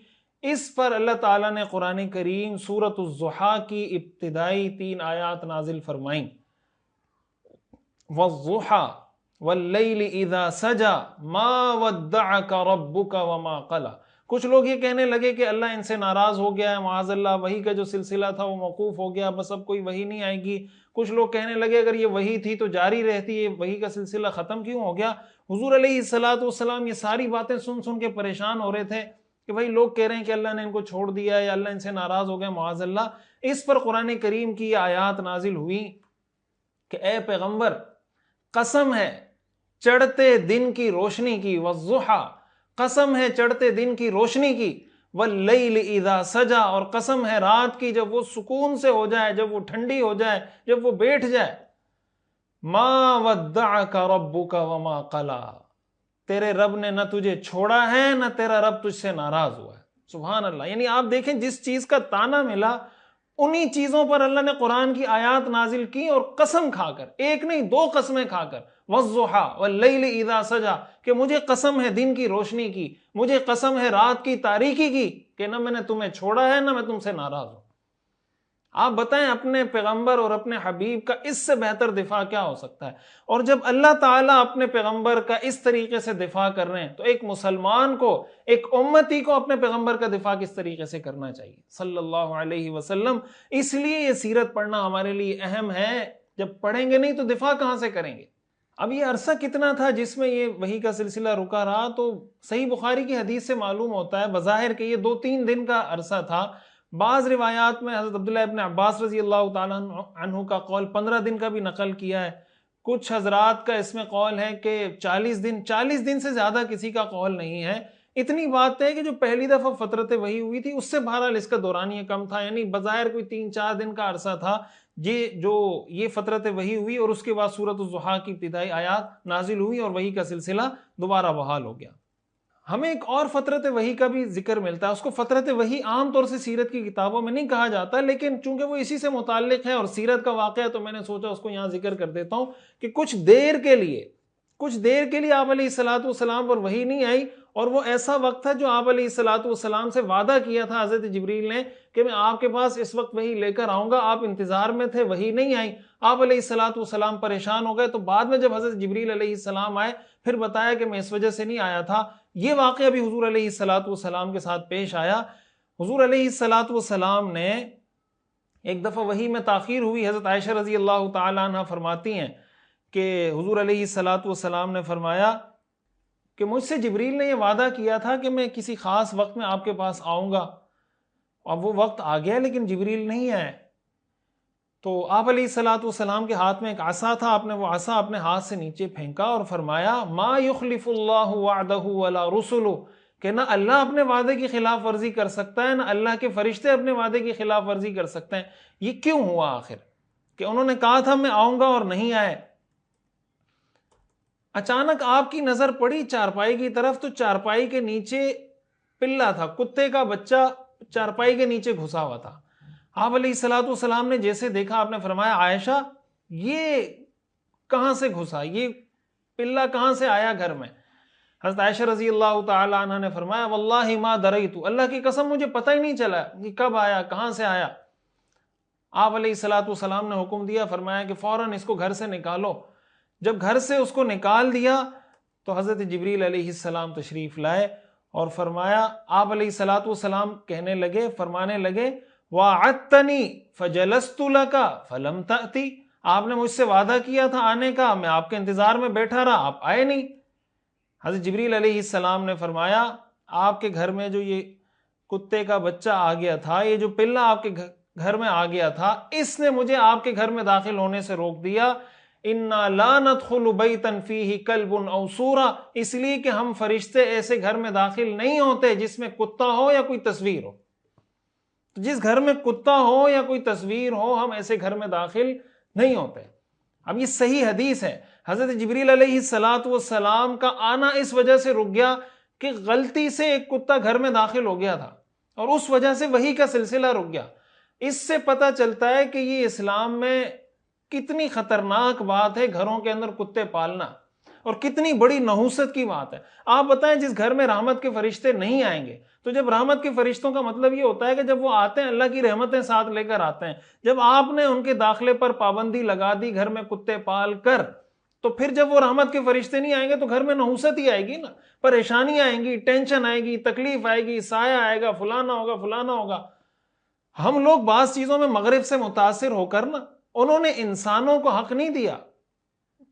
اس پر اللہ تعالیٰ نے قرآن کریم سورۃ الضحیٰ کی ابتدائی 3 آیات نازل فرمائیں، وَالضُّحَىٰ وَاللَّيْلِ إِذَا سَجَىٰ مَا وَدَّعَكَ رَبُّكَ وَمَا قَلَىٰ کچھ لوگ یہ کہنے لگے کہ اللہ ان سے ناراض ہو گیا ہے، معاذ اللہ وحی کا جو سلسلہ تھا وہ موقوف ہو گیا، بس اب کوئی وحی نہیں آئے گی۔ کچھ لوگ کہنے لگے اگر یہ وحی تھی تو جاری رہتی، یہ وحی کا سلسلہ ختم کیوں ہو گیا؟ حضور علیہ الصلوۃ والسلام یہ ساری باتیں سن سن کے پریشان ہو رہے تھے کہ بھائی لوگ کہہ رہے ہیں کہ اللہ نے ان کو چھوڑ دیا یا اللہ ان سے ناراض ہو گیا، معاذ اللہ۔ اس پر قرآن کریم کی یہ آیات نازل ہوئی کہ اے پیغمبر، قسم ہے چڑھتے دن کی روشنی کی، والضحیٰ، قسم ہے چڑھتے دن کی روشنی کی، واللیل اذا سجا، اور قسم ہے رات کی جب وہ سکون سے ہو جائے، جب وہ ٹھنڈی ہو جائے، جب وہ بیٹھ جائے۔ ما ودعک ربک وما قلا، تیرے رب نے نہ تجھے چھوڑا ہے نہ تیرا رب تجھ سے ناراض ہوا ہے۔ سبحان اللہ، یعنی آپ دیکھیں جس چیز کا تانا ملا انہی چیزوں پر اللہ نے قرآن کی آیات نازل کی، اور قسم کھا کر، ایک نہیں دو قسمیں کھا کر، والضحیٰ واللیل اذا سجا، کہ مجھے قسم ہے دن کی روشنی کی، مجھے قسم ہے رات کی تاریکی کی، کہ نہ میں نے تمہیں چھوڑا ہے نہ میں تم سے ناراض ہوں۔ آپ بتائیں اپنے پیغمبر اور اپنے حبیب کا اس سے بہتر دفاع کیا ہو سکتا ہے؟ اور جب اللہ تعالیٰ اپنے پیغمبر کا اس طریقے سے دفاع کر رہے ہیں تو ایک مسلمان کو، ایک امتی کو اپنے پیغمبر کا دفاع کس طریقے سے کرنا چاہیے صلی اللہ علیہ وسلم۔ اس لیے یہ سیرت پڑھنا ہمارے لیے اہم ہے، جب پڑھیں گے نہیں تو دفاع کہاں سے کریں گے؟ اب یہ عرصہ کتنا تھا جس میں یہ وحی کا سلسلہ رکا رہا؟ تو صحیح بخاری کی حدیث سے معلوم ہوتا ہے بظاہر کہ یہ 2-3 دن کا عرصہ تھا۔ بعض روایات میں حضرت عبداللہ ابن عباس رضی اللہ تعالیٰ عنہ کا قول 15 دن کا بھی نقل کیا ہے۔ کچھ حضرات کا اس میں قول ہے کہ 40 دن سے زیادہ کسی کا قول نہیں ہے۔ اتنی بات ہے کہ جو پہلی دفعہ فترت وحی ہوئی تھی اس سے بہرحال اس کا دورانیہ کم تھا، یعنی بظاہر کوئی 3-4 دن کا عرصہ تھا یہ فترت وحی ہوئی، اور اس کے بعد سورۃ الضحیٰ کی ابتدائی آیات نازل ہوئی اور وحی کا سلسلہ دوبارہ بحال ہو گیا۔ ہمیں ایک اور فترت وحی کا بھی ذکر ملتا ہے، اس کو فترت وحی عام طور سے سیرت کی کتابوں میں نہیں کہا جاتا، لیکن چونکہ وہ اسی سے متعلق ہے اور سیرت کا واقعہ ہے تو میں نے سوچا اس کو یہاں ذکر کر دیتا ہوں کہ کچھ دیر کے لیے آپ علیہ الصلوۃ والسلام پر وحی نہیں آئی، اور وہ ایسا وقت تھا جو آپ علیہ الصلوۃ والسلام سے وعدہ کیا تھا حضرت جبریل نے کہ میں آپ کے پاس اس وقت وحی لے کر آؤں گا، آپ انتظار میں تھے، وحی نہیں آئی، آپ علیہ الصلوۃ والسلام پریشان ہو گئے۔ تو بعد میں جب حضرت جبریل علیہ السلام آئے پھر بتایا کہ میں اس وجہ سے نہیں آیا تھا۔ یہ واقعہ بھی حضور علیہ الصلوۃ والسلام کے ساتھ پیش آیا۔ حضور علیہ الصلوۃ والسلام نے ایک دفعہ وحی میں تاخیر ہوئی، حضرت عائشہ رضی اللہ تعالیٰ عنہ فرماتی ہیں کہ حضور علیہ الصلوۃ والسلام نے فرمایا کہ مجھ سے جبریل نے یہ وعدہ کیا تھا کہ میں کسی خاص وقت میں آپ کے پاس آؤں گا، اب وہ وقت آ گیا لیکن جبریل نہیں آئے۔ تو آپ علیہ الصلوۃ والسلام کے ہاتھ میں ایک عصا تھا، آپ نے وہ عصا اپنے ہاتھ سے نیچے پھینکا اور فرمایا ما یخلف اللہ وعدہ ولا رسلہ، کہ نہ اللہ اپنے وعدے کی خلاف ورزی کر سکتا ہے نہ اللہ کے فرشتے اپنے وعدے کی خلاف ورزی کر سکتے ہیں۔ یہ کیوں ہوا آخر کہ انہوں نے کہا تھا میں آؤں گا اور نہیں آئے؟ اچانک آپ کی نظر پڑی چارپائی کی طرف، تو چارپائی کے نیچے پلہ تھا، کتے کا بچہ چارپائی کے نیچے گھسا ہوا تھا۔ آپ علیہ الصلوۃ والسلام نے جیسے دیکھا آپ نے فرمایا عائشہ یہ کہاں سے گھسا، یہ پلہ کہاں سے آیا گھر میں؟ حضرت عائشہ رضی اللہ تعالی عنہ نے فرمایا واللہ ما دریت، اللہ کی قسم مجھے پتہ ہی نہیں چلا کہ کب آیا، کہاں سے آیا۔ آپ علیہ الصلوۃ والسلام نے حکم دیا، فرمایا کہ فوراً اس کو گھر سے نکالو۔ جب گھر سے اس کو نکال دیا تو حضرت جبریل علیہ السلام تشریف لائے اور فرمایا، آپ علیہ الصلوۃ والسلام کہنے لگے، فرمانے لگے وعدتنی فجلست لک فلم تأتی، آپ نے مجھ سے وعدہ کیا تھا آنے کا، میں آپ کے انتظار میں بیٹھا رہا، آپ آئے نہیں۔ حضرت جبریل علیہ السلام نے فرمایا آپ کے گھر میں جو یہ کتے کا بچہ آ گیا تھا، یہ جو پلہ آپ کے گھر میں آ گیا تھا، اس نے مجھے آپ کے گھر میں داخل ہونے سے روک دیا۔ اِنَّا لَا نَدْخُلُ بَيْتًا فِيهِ كَلْبٌ أَوْ سُورَةٌ، اس لیے کہ ہم فرشتے ایسے گھر میں داخل نہیں ہوتے جس میں کتا ہو یا کوئی تصویر ہو۔ جس گھر میں کتا ہو یا کوئی تصویر ہو ہم ایسے گھر میں داخل نہیں ہوتے۔ اب یہ صحیح حدیث ہے، حضرت جبریل علیہ الصلوۃ والسلام کا آنا اس وجہ سے رک گیا کہ غلطی سے ایک کتا گھر میں داخل ہو گیا تھا اور اس وجہ سے وحی کا سلسلہ رک گیا۔ اس سے پتہ چلتا ہے کہ یہ اسلام میں کتنی خطرناک بات ہے گھروں کے اندر کتے پالنا، اور کتنی بڑی نحوست کی بات ہے۔ آپ بتائیں جس گھر میں رحمت کے فرشتے نہیں آئیں گے، تو جب رحمت کے فرشتوں کا مطلب یہ ہوتا ہے کہ جب وہ آتے ہیں اللہ کی رحمتیں ساتھ لے کر آتے ہیں، جب آپ نے ان کے داخلے پر پابندی لگا دی گھر میں کتے پال کر، تو پھر جب وہ رحمت کے فرشتے نہیں آئیں گے تو گھر میں نحوست ہی آئے گی نا، پریشانی آئیں گی، ٹینشن آئے گی، تکلیف آئے گی، سایہ آئے گا، فلانا ہوگا فلانا ہوگا۔ ہم لوگ بعض چیزوں میں مغرب سے متاثر ہو کر نا، انہوں نے انسانوں کو حق نہیں دیا،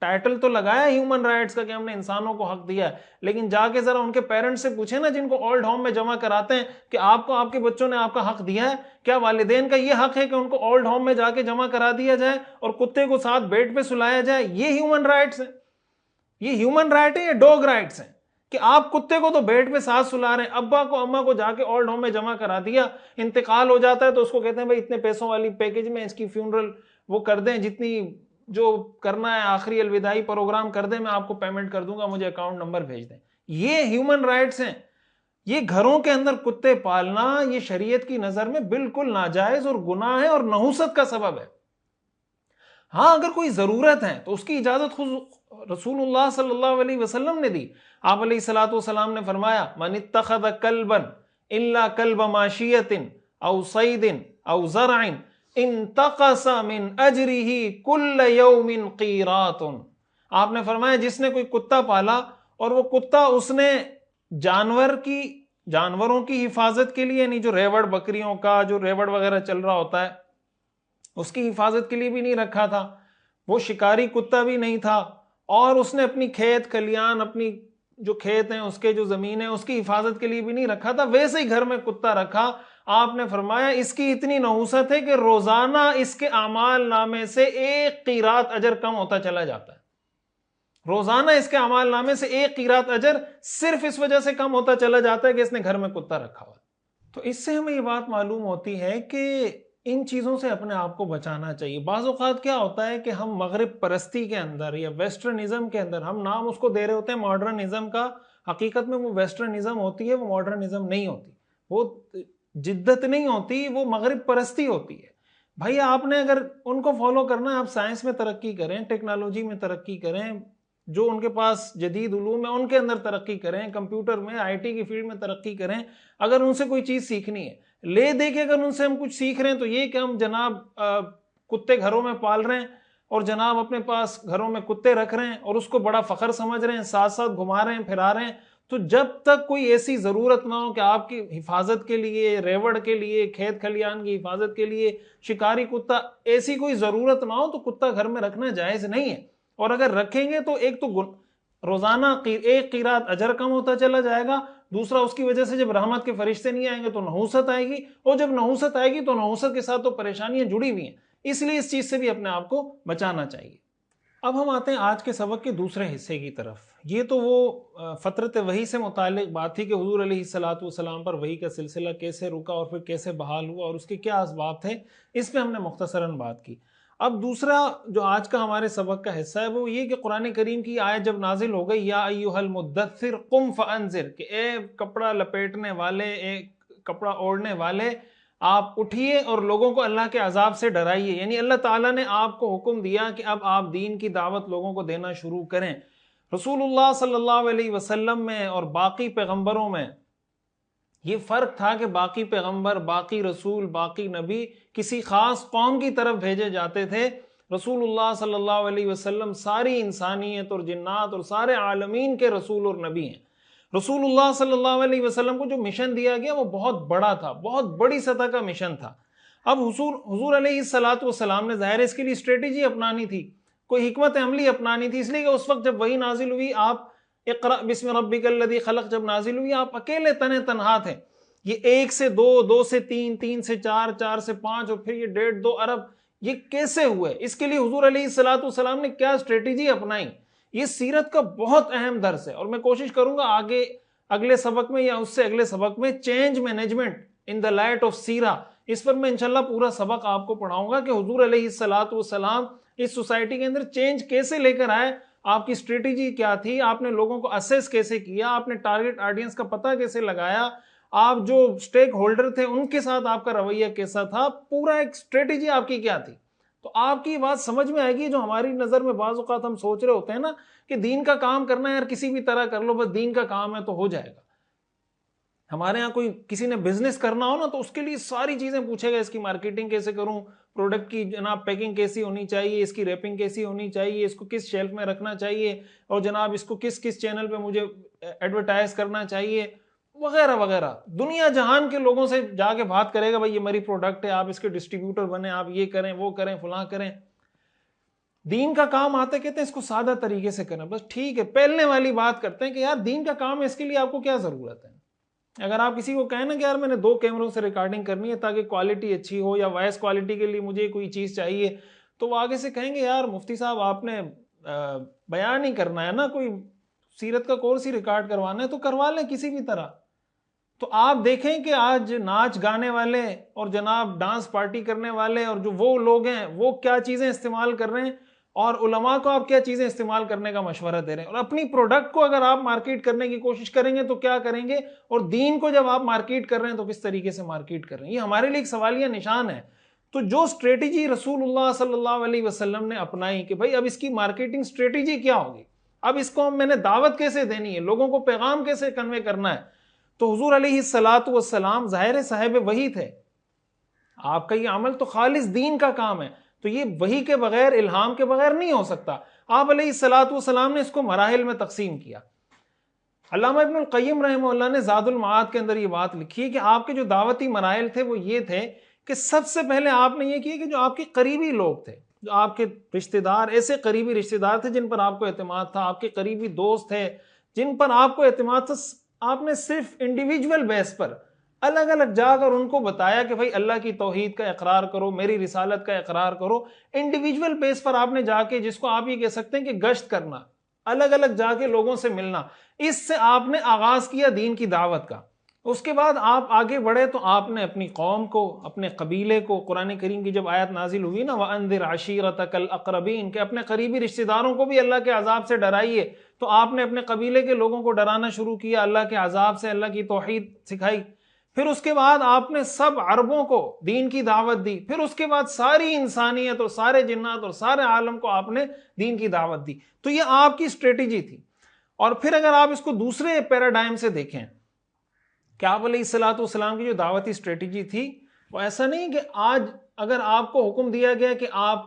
ٹائٹل تو لگایا ہیومن رائٹس کا کہ ہم نے انسانوں کو حق دیا ہے، لیکن جا کے ذرا ان کے پیرنٹس سے پوچھیں نا جن کو اولڈ ہوم میں جمع کراتے ہیں کہ آپ کو آپ کے بچوں نے آپ کا حق دیا ہے؟ کیا والدین کا یہ حق ہے کہ ان کو اولڈ ہوم میں جا کے جمع کرا دیا جائے اور کتے کو ساتھ بیڈ پہ سلایا جائے؟ یہ ہیومن رائٹس ہیں؟ یہ ہیومن رائٹ ہے یا ڈوگ رائٹس ہیں کہ آپ کتے کو تو بیڈ پہ ساتھ سلا رہے ہیں، ابا کو اماں کو جا کے اولڈ ہوم میں جمع کرا دیا، انتقال ہو جاتا ہے تو اس کو کہتے ہیں بھائی اتنے پیسوں والی پیکج میں اس کی فیونرل وہ کر دیں، جتنی جو کرنا ہے آخری الوداعی پروگرام کر دیں، میں آپ کو پیمنٹ کر دوں گا، مجھے اکاؤنٹ نمبر بھیج دیں۔ یہ ہیومن رائٹس ہیں۔ یہ گھروں کے اندر کتے پالنا یہ شریعت کی نظر میں بالکل ناجائز اور گناہ ہے اور نحوست کا سبب ہے۔ ہاں اگر کوئی ضرورت ہے تو اس کی اجازت خود رسول اللہ صلی اللہ علیہ وسلم نے دی۔ آپ علیہ الصلوۃ والسلام نے فرمایا من اتخذ کلبا الا کلب ماشیۃ او صید او زرع انتقص من اجرہ کل یوم قیراط۔ آپ نے فرمایا جس نے کوئی کتا پالا اور وہ کتا اس نے جانوروں کی حفاظت کے لیے، یعنی جو ریوڑ بکریوں کا جو ریوڑ وغیرہ چل رہا ہوتا ہے اس کی حفاظت کے لیے بھی نہیں رکھا تھا، وہ شکاری کتا بھی نہیں تھا، اور اس نے اپنی کھیت کھلیان، اپنی جو کھیت ہیں اس کے جو زمین ہے اس کی حفاظت کے لیے بھی نہیں رکھا تھا، ویسے ہی گھر میں کتا رکھا، آپ نے فرمایا اس کی اتنی نحوست ہے کہ روزانہ اس کے اعمال نامے سے 1 قیراط اجر کم ہوتا چلا جاتا ہے۔ روزانہ اس کے اعمال نامے سے 1 قیراط اجر صرف اس وجہ سے کم ہوتا چلا جاتا ہے کہ اس نے گھر میں کتا رکھا ہوا۔ تو اس سے ہمیں یہ بات معلوم ہوتی ہے کہ ان چیزوں سے اپنے آپ کو بچانا چاہیے۔ بعض اوقات کیا ہوتا ہے کہ ہم مغرب پرستی کے اندر یا ویسٹرنزم کے اندر ہم نام اس کو دے رہے ہوتے ہیں ماڈرنزم کا، حقیقت میں وہ ویسٹرنزم ہوتی ہے، وہ ماڈرنزم نہیں ہوتی، وہ جدت نہیں ہوتی، وہ مغرب پرستی ہوتی ہے۔ بھائی آپ نے اگر ان کو فالو کرنا ہے، آپ سائنس میں ترقی کریں، ٹیکنالوجی میں ترقی کریں، جو ان کے پاس جدید علوم ہے ان کے اندر ترقی کریں، کمپیوٹر میں آئی ٹی کی فیلڈ میں ترقی کریں۔ اگر ان سے کوئی چیز سیکھنی ہے، لے دے کے اگر ان سے ہم کچھ سیکھ رہے ہیں تو یہ کہ ہم جناب کتے گھروں میں پال رہے ہیں اور جناب اپنے پاس گھروں میں کتے رکھ رہے ہیں اور اس کو بڑا فخر سمجھ رہے ہیں، ساتھ ساتھ گھما رہے ہیں، پھرا رہے ہیں، تو جب تک کوئی ایسی ضرورت نہ ہو کہ آپ کی حفاظت کے لیے، ریوڑ کے لیے، کھیت کھلیان کی حفاظت کے لیے شکاری کتا، ایسی کوئی ضرورت نہ ہو تو کتا گھر میں رکھنا جائز نہیں ہے۔ اور اگر رکھیں گے تو ایک تو روزانہ 1 قیراط اجر کم ہوتا چلا جائے گا، دوسرا اس کی وجہ سے جب رحمت کے فرشتے نہیں آئیں گے تو نحوست آئے گی، اور جب نحوست آئے گی تو نحوست کے ساتھ تو پریشانیاں جڑی ہوئی ہیں، اس لیے اس چیز سے بھی اپنے آپ کو بچانا چاہیے۔ اب ہم آتے ہیں آج کے سبق کے دوسرے حصے کی طرف۔ یہ تو وہ فترت وحی سے متعلق بات تھی کہ حضور علیہ الصلوۃ والسلام پر وحی کا سلسلہ کیسے رکا اور پھر کیسے بحال ہوا اور اس کے کیا اسباب تھے، اس پہ ہم نے مختصراً بات کی۔ اب دوسرا جو آج کا ہمارے سبق کا حصہ ہے وہ یہ کہ قرآن کریم کی آیت جب نازل ہو گئی، یا ایھا المدثر قم فانذر، کہ اے کپڑا لپیٹنے والے، اے کپڑا اوڑھنے والے، آپ اٹھیے اور لوگوں کو اللہ کے عذاب سے ڈرائیے۔ یعنی اللہ تعالیٰ نے آپ کو حکم دیا کہ اب آپ دین کی دعوت لوگوں کو دینا شروع کریں۔ رسول اللہ صلی اللہ علیہ وسلم میں اور باقی پیغمبروں میں یہ فرق تھا کہ باقی پیغمبر، باقی رسول، باقی نبی کسی خاص قوم کی طرف بھیجے جاتے تھے۔ رسول اللہ صلی اللہ علیہ وسلم ساری انسانیت اور جنات اور سارے عالمین کے رسول اور نبی ہیں۔ رسول اللہ صلی اللہ علیہ وسلم کو جو مشن دیا گیا وہ بہت بڑا تھا، بہت بڑی سطح کا مشن تھا۔ اب حضور علیہ الصلوۃ والسلام نے ظاہر اس کے لیے اسٹریٹجی اپنانی تھی، کوئی حکمت عملی اپنانی تھی، اس لیے کہ اس وقت جب وحی نازل ہوئی، آپ اقرأ بسم ربک الذی خلق جب نازل ہوئی، آپ اکیلے تنہا تھے۔ یہ 1 سے 2، 2 سے 3، 3 سے 4، 4 سے 5 اور پھر یہ 1.5 2 ارب، یہ کیسے ہوئے؟ اس کے لیے حضور علیہ الصلوۃ والسلام نے کیا اسٹریٹجی اپنائی؟ یہ سیرت کا بہت اہم درس ہے، اور میں کوشش کروں گا آگے اگلے سبق میں یا اس سے اگلے سبق میں change management in the light of سیرہ، اس پر میں انشاءاللہ پورا سبق آپ کو پڑھاؤں گا کہ حضور علیہ الصلوۃ والسلام اس سوسائٹی کے اندر چینج کیسے لے کر آئے، آپ کی اسٹریٹجی کیا تھی، آپ نے لوگوں کو اسیس کیسے کیا، آپ نے ٹارگٹ آڈینس کا پتہ کیسے لگایا، آپ جو سٹیک ہولڈر تھے ان کے ساتھ آپ کا رویہ کیسا تھا، پورا ایک اسٹریٹجی آپ کی کیا تھی۔ تو آپ کی بات سمجھ میں آئے گی، جو ہماری نظر میں بعض اوقات ہم سوچ رہے ہوتے ہیں نا کہ دین کا کام کرنا ہے یار کسی بھی طرح کر لو، بس دین کا کام ہے تو ہو جائے گا۔ ہمارے ہاں کوئی کسی نے بزنس کرنا ہو نا تو اس کے لیے ساری چیزیں پوچھے گا، اس کی مارکیٹنگ کیسے کروں، پروڈکٹ کی جناب پیکنگ کیسی ہونی چاہیے، اس کی ریپنگ کیسی ہونی چاہیے، اس کو کس شیلف میں رکھنا چاہیے، اور جناب اس کو کس کس چینل پہ مجھے ایڈورٹائز کرنا چاہیے، وغیرہ وغیرہ. دنیا جہان کے لوگوں سے جا کے بات کرے گا بھائی یہ میری پروڈکٹ ہے، آپ اس کے ڈسٹریبیوٹر بنیں، آپ یہ کریں وہ کریں فلاں کریں. دین کا کام آتے کہتے ہیں اس کو سادہ طریقے سے کریں. بس ٹھیک ہے، پہلنے والی بات کرتے ہیں کہ یار دین کا کام ہے، اس کے لیے آپ کو کیا ضرورت ہے. اگر آپ کسی کو کہیں نا کہ یار میں نے 2 کیمروں سے ریکارڈنگ کرنی ہے تاکہ کوالٹی اچھی ہو، یا وائس کوالٹی کے لیے مجھے کوئی چیز چاہیے، تو وہ آگے سے کہیں گے یار مفتی صاحب آپ نے بیان ہی کرنا ہے نا، کوئی سیرت کا کورس ہی ریکارڈ کروانا ہے تو کروا لیں کسی بھی طرح. تو آپ دیکھیں کہ آج ناچ گانے والے اور جناب ڈانس پارٹی کرنے والے اور جو وہ لوگ ہیں وہ کیا چیزیں استعمال کر رہے ہیں، اور علماء کو آپ کیا چیزیں استعمال کرنے کا مشورہ دے رہے ہیں. اور اپنی پروڈکٹ کو اگر آپ مارکیٹ کرنے کی کوشش کریں گے تو کیا کریں گے، اور دین کو جب آپ مارکیٹ کر رہے ہیں تو کس طریقے سے مارکیٹ کر رہے ہیں. یہ ہمارے لیے ایک سوالیہ نشان ہے. تو جو اسٹریٹجی رسول اللہ صلی اللہ علیہ وسلم نے اپنائی کہ بھائی اب اس کی مارکیٹنگ اسٹریٹجی کیا ہوگی، اب اس کو میں نے دعوت کیسے دینی ہے، لوگوں کو پیغام کیسے کنوے کرنا ہے. تو حضور علیہ الصلوۃ والسلام ظاہر صاحب وحی تھے، آپ کا یہ عمل تو خالص دین کا کام ہے، تو یہ وحی کے بغیر، الہام کے بغیر نہیں ہو سکتا. آپ علیہ الصلوۃ والسلام نے اس کو مراحل میں تقسیم کیا. علامہ ابن القیم رحمہ اللہ نے زاد المعاد کے اندر یہ بات لکھی ہے کہ آپ کے جو دعوتی مراحل تھے وہ یہ تھے کہ سب سے پہلے آپ نے یہ کیا کہ جو آپ کے قریبی لوگ تھے، جو آپ کے رشتہ دار، ایسے قریبی رشتہ دار تھے جن پر آپ کو اعتماد تھا، آپ کے قریبی دوست تھے جن پر آپ کو اعتماد تھا، آپ نے صرف انڈیویجول بیس پر الگ الگ جا کر ان کو بتایا کہ بھائی اللہ کی توحید کا اقرار کرو، میری رسالت کا اقرار کرو. انڈیویجول بیس پر آپ نے جا کے، جس کو آپ یہ کہہ سکتے ہیں کہ گشت کرنا، الگ الگ جا کے لوگوں سے ملنا، اس سے آپ نے آغاز کیا دین کی دعوت کا. اس کے بعد آپ آگے بڑھے تو آپ نے اپنی قوم کو، اپنے قبیلے کو، قرآن کریم کی جب آیت نازل ہوئی نا وَأَنذِرْ عَشِيرَتَكَ الْأَقْرَبِينَ، کہ اپنے قریبی رشتہ داروں کو بھی اللہ کے عذاب سے ڈرائیے، تو آپ نے اپنے قبیلے کے لوگوں کو ڈرانا شروع کیا، اللہ کے عذاب سے، اللہ کی توحید سکھائی. پھر اس کے بعد آپ نے سب عربوں کو دین کی دعوت دی. پھر اس کے بعد ساری انسانیت اور سارے جنات اور سارے عالم کو آپ نے دین کی دعوت دی. تو یہ آپ کی اسٹریٹجی تھی. اور پھر اگر آپ اس کو دوسرے پیراڈائم سے دیکھیں کہ آپ علیہ الصلوۃ والسلام کی جو دعوتی اسٹریٹجی تھی وہ ایسا نہیں کہ آج اگر آپ کو حکم دیا گیا کہ آپ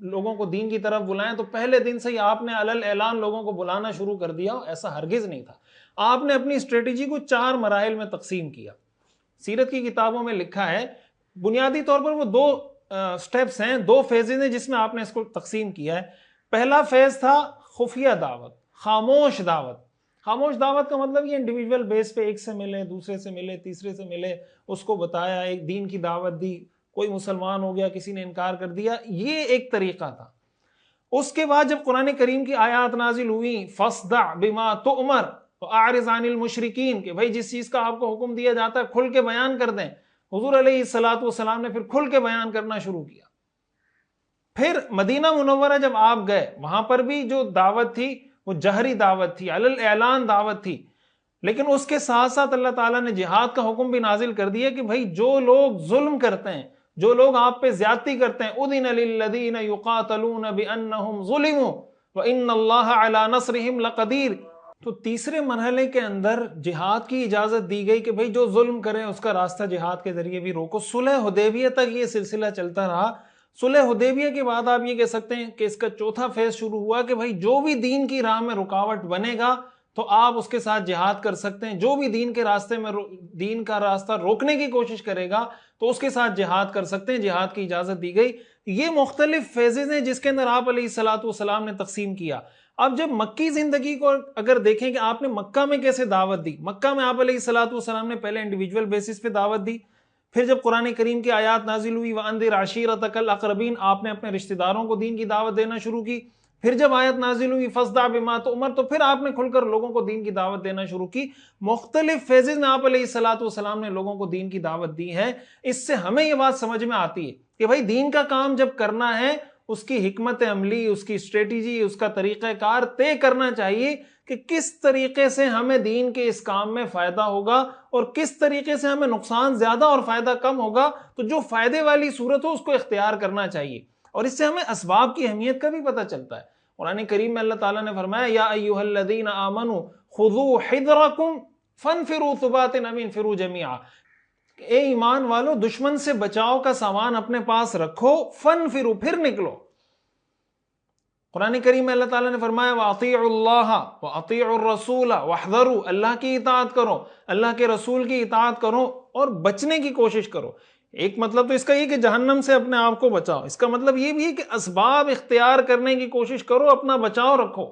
لوگوں کو دین کی طرف بلائیں تو پہلے دن سے ہی آپ نے علل اعلان لوگوں کو بلانا شروع کر دیا. ایسا ہرگز نہیں تھا. آپ نے اپنی اسٹریٹجی کو 4 مراحل میں تقسیم کیا. سیرت کی کتابوں میں لکھا ہے بنیادی طور پر وہ 2 سٹیپس ہیں، 2 فیزز ہیں جس میں آپ نے اس کو تقسیم کیا ہے. پہلا فیز تھا خفیہ دعوت، خاموش دعوت. خاموش دعوت کا مطلب یہ انڈیویجول بیس پہ ایک سے ملے، دوسرے سے ملے، تیسرے سے ملے، اس کو بتایا، ایک دین کی دعوت دی، کوئی مسلمان ہو گیا، کسی نے انکار کر دیا، یہ ایک طریقہ تھا. اس کے بعد جب قرآن کریم کی آیات نازل ہوئی فَاصْدَعْ بِمَا تُؤْمَرْ وَأَعْرِضْ عَنِ الْمُشْرِكِينَ، کہ بھائی جس چیز کا آپ کو حکم دیا جاتا ہے کھل کے بیان کر دیں. حضور علیہ الصلوۃ والسلام نے پھر کھل کے بیان کرنا شروع کیا. پھر مدینہ منورہ جب آپ گئے وہاں پر بھی جو دعوت تھی وہ جہری دعوت تھی، علل اعلان دعوت تھی. لیکن اس کے ساتھ ساتھ اللہ تعالیٰ نے جہاد کا حکم بھی نازل کر دیا کہ بھائی جو لوگ ظلم کرتے ہیں، جو لوگ آپ پہ زیادتی کرتے ہیں، اُذِنَ لِلَّذِينَ يُقَاتَلُونَ بِأَنَّهُمْ ظُلِمُوا وَإِنَّ اللَّهَ عَلَى نَصْرِهِمْ لَقَدِيرٌ. تو تیسرے مرحلے کے اندر جہاد کی اجازت دی گئی کہ بھائی جو ظلم کریں اس کا راستہ جہاد کے ذریعے بھی روکو. صلح حدیبیہ تک یہ سلسلہ چلتا رہا. صلح حدیبیہ کے بعد آپ یہ کہہ سکتے ہیں کہ اس کا چوتھا فیز شروع ہوا کہ بھائی جو بھی دین کی راہ میں رکاوٹ بنے گا تو آپ اس کے ساتھ جہاد کر سکتے ہیں، جو بھی دین کے راستے میں دین کا راستہ روکنے کی کوشش کرے گا تو اس کے ساتھ جہاد کر سکتے ہیں. جہاد کی اجازت دی گئی. یہ مختلف فیزز ہیں جس کے اندر آپ علیہ الصلوۃ والسلام نے تقسیم کیا. اب جب مکی زندگی کو اگر دیکھیں کہ آپ نے مکہ میں کیسے دعوت دی، مکہ میں آپ علیہ الصلوۃ والسلام نے پہلے انڈیویجول بیسس پہ دعوت دی. پھر جب قرآن کریم کی آیات نازل ہوئی وَأَنذِرْ عَشِيرَتَكَ الْأَقْرَبِينَ، آپ نے اپنے رشتہ داروں کو دین کی دعوت دینا شروع کی. پھر جب آیت نازل ہوئی فَاصْدَعْ بِمَا تُؤْمَرْ، تو پھر آپ نے کھل کر لوگوں کو دین کی دعوت دینا شروع کی. مختلف فیزز میں آپ علیہ الصلوۃ والسلام نے لوگوں کو دین کی دعوت دی ہے. اس سے ہمیں یہ بات سمجھ میں آتی ہے کہ بھائی دین کا کام جب کرنا ہے اس کی حکمت عملی، اس کی اسٹریٹجی، اس کا طریقہ کار طے کرنا چاہیے کہ کس طریقے سے ہمیں دین کے اس کام میں فائدہ ہوگا اور کس طریقے سے ہمیں نقصان زیادہ اور فائدہ کم ہوگا. تو جو فائدے والی صورت ہو اس کو اختیار کرنا چاہیے. اور اس سے ہمیں اسباب کی اہمیت کا بھی پتہ چلتا ہے. قرآن کریم میں اللہ تعالیٰ نے فرمایا یا ایھا الذین آمنوا خذوا حذرکم فانفروا ثبات او انفروا جمیعا، اے ایمان والو دشمن سے بچاؤ کا سامان اپنے پاس رکھو، فنفروا پھر نکلو۔ قرآن کریم میں اللہ تعالیٰ نے فرمایا وَأَطِيعُوا اللَّهَ وَأَطِيعُوا الرَّسُولَ وَاحْذَرُوا، اللہ کی اطاعت کرو، اللہ کے رسول کی اطاعت کرو اور بچنے کی کوشش کرو۔ ایک مطلب تو اس کا یہ کہ جہنم سے اپنے آپ کو بچاؤ، اس کا مطلب یہ بھی ہے کہ اسباب اختیار کرنے کی کوشش کرو، اپنا بچاؤ رکھو۔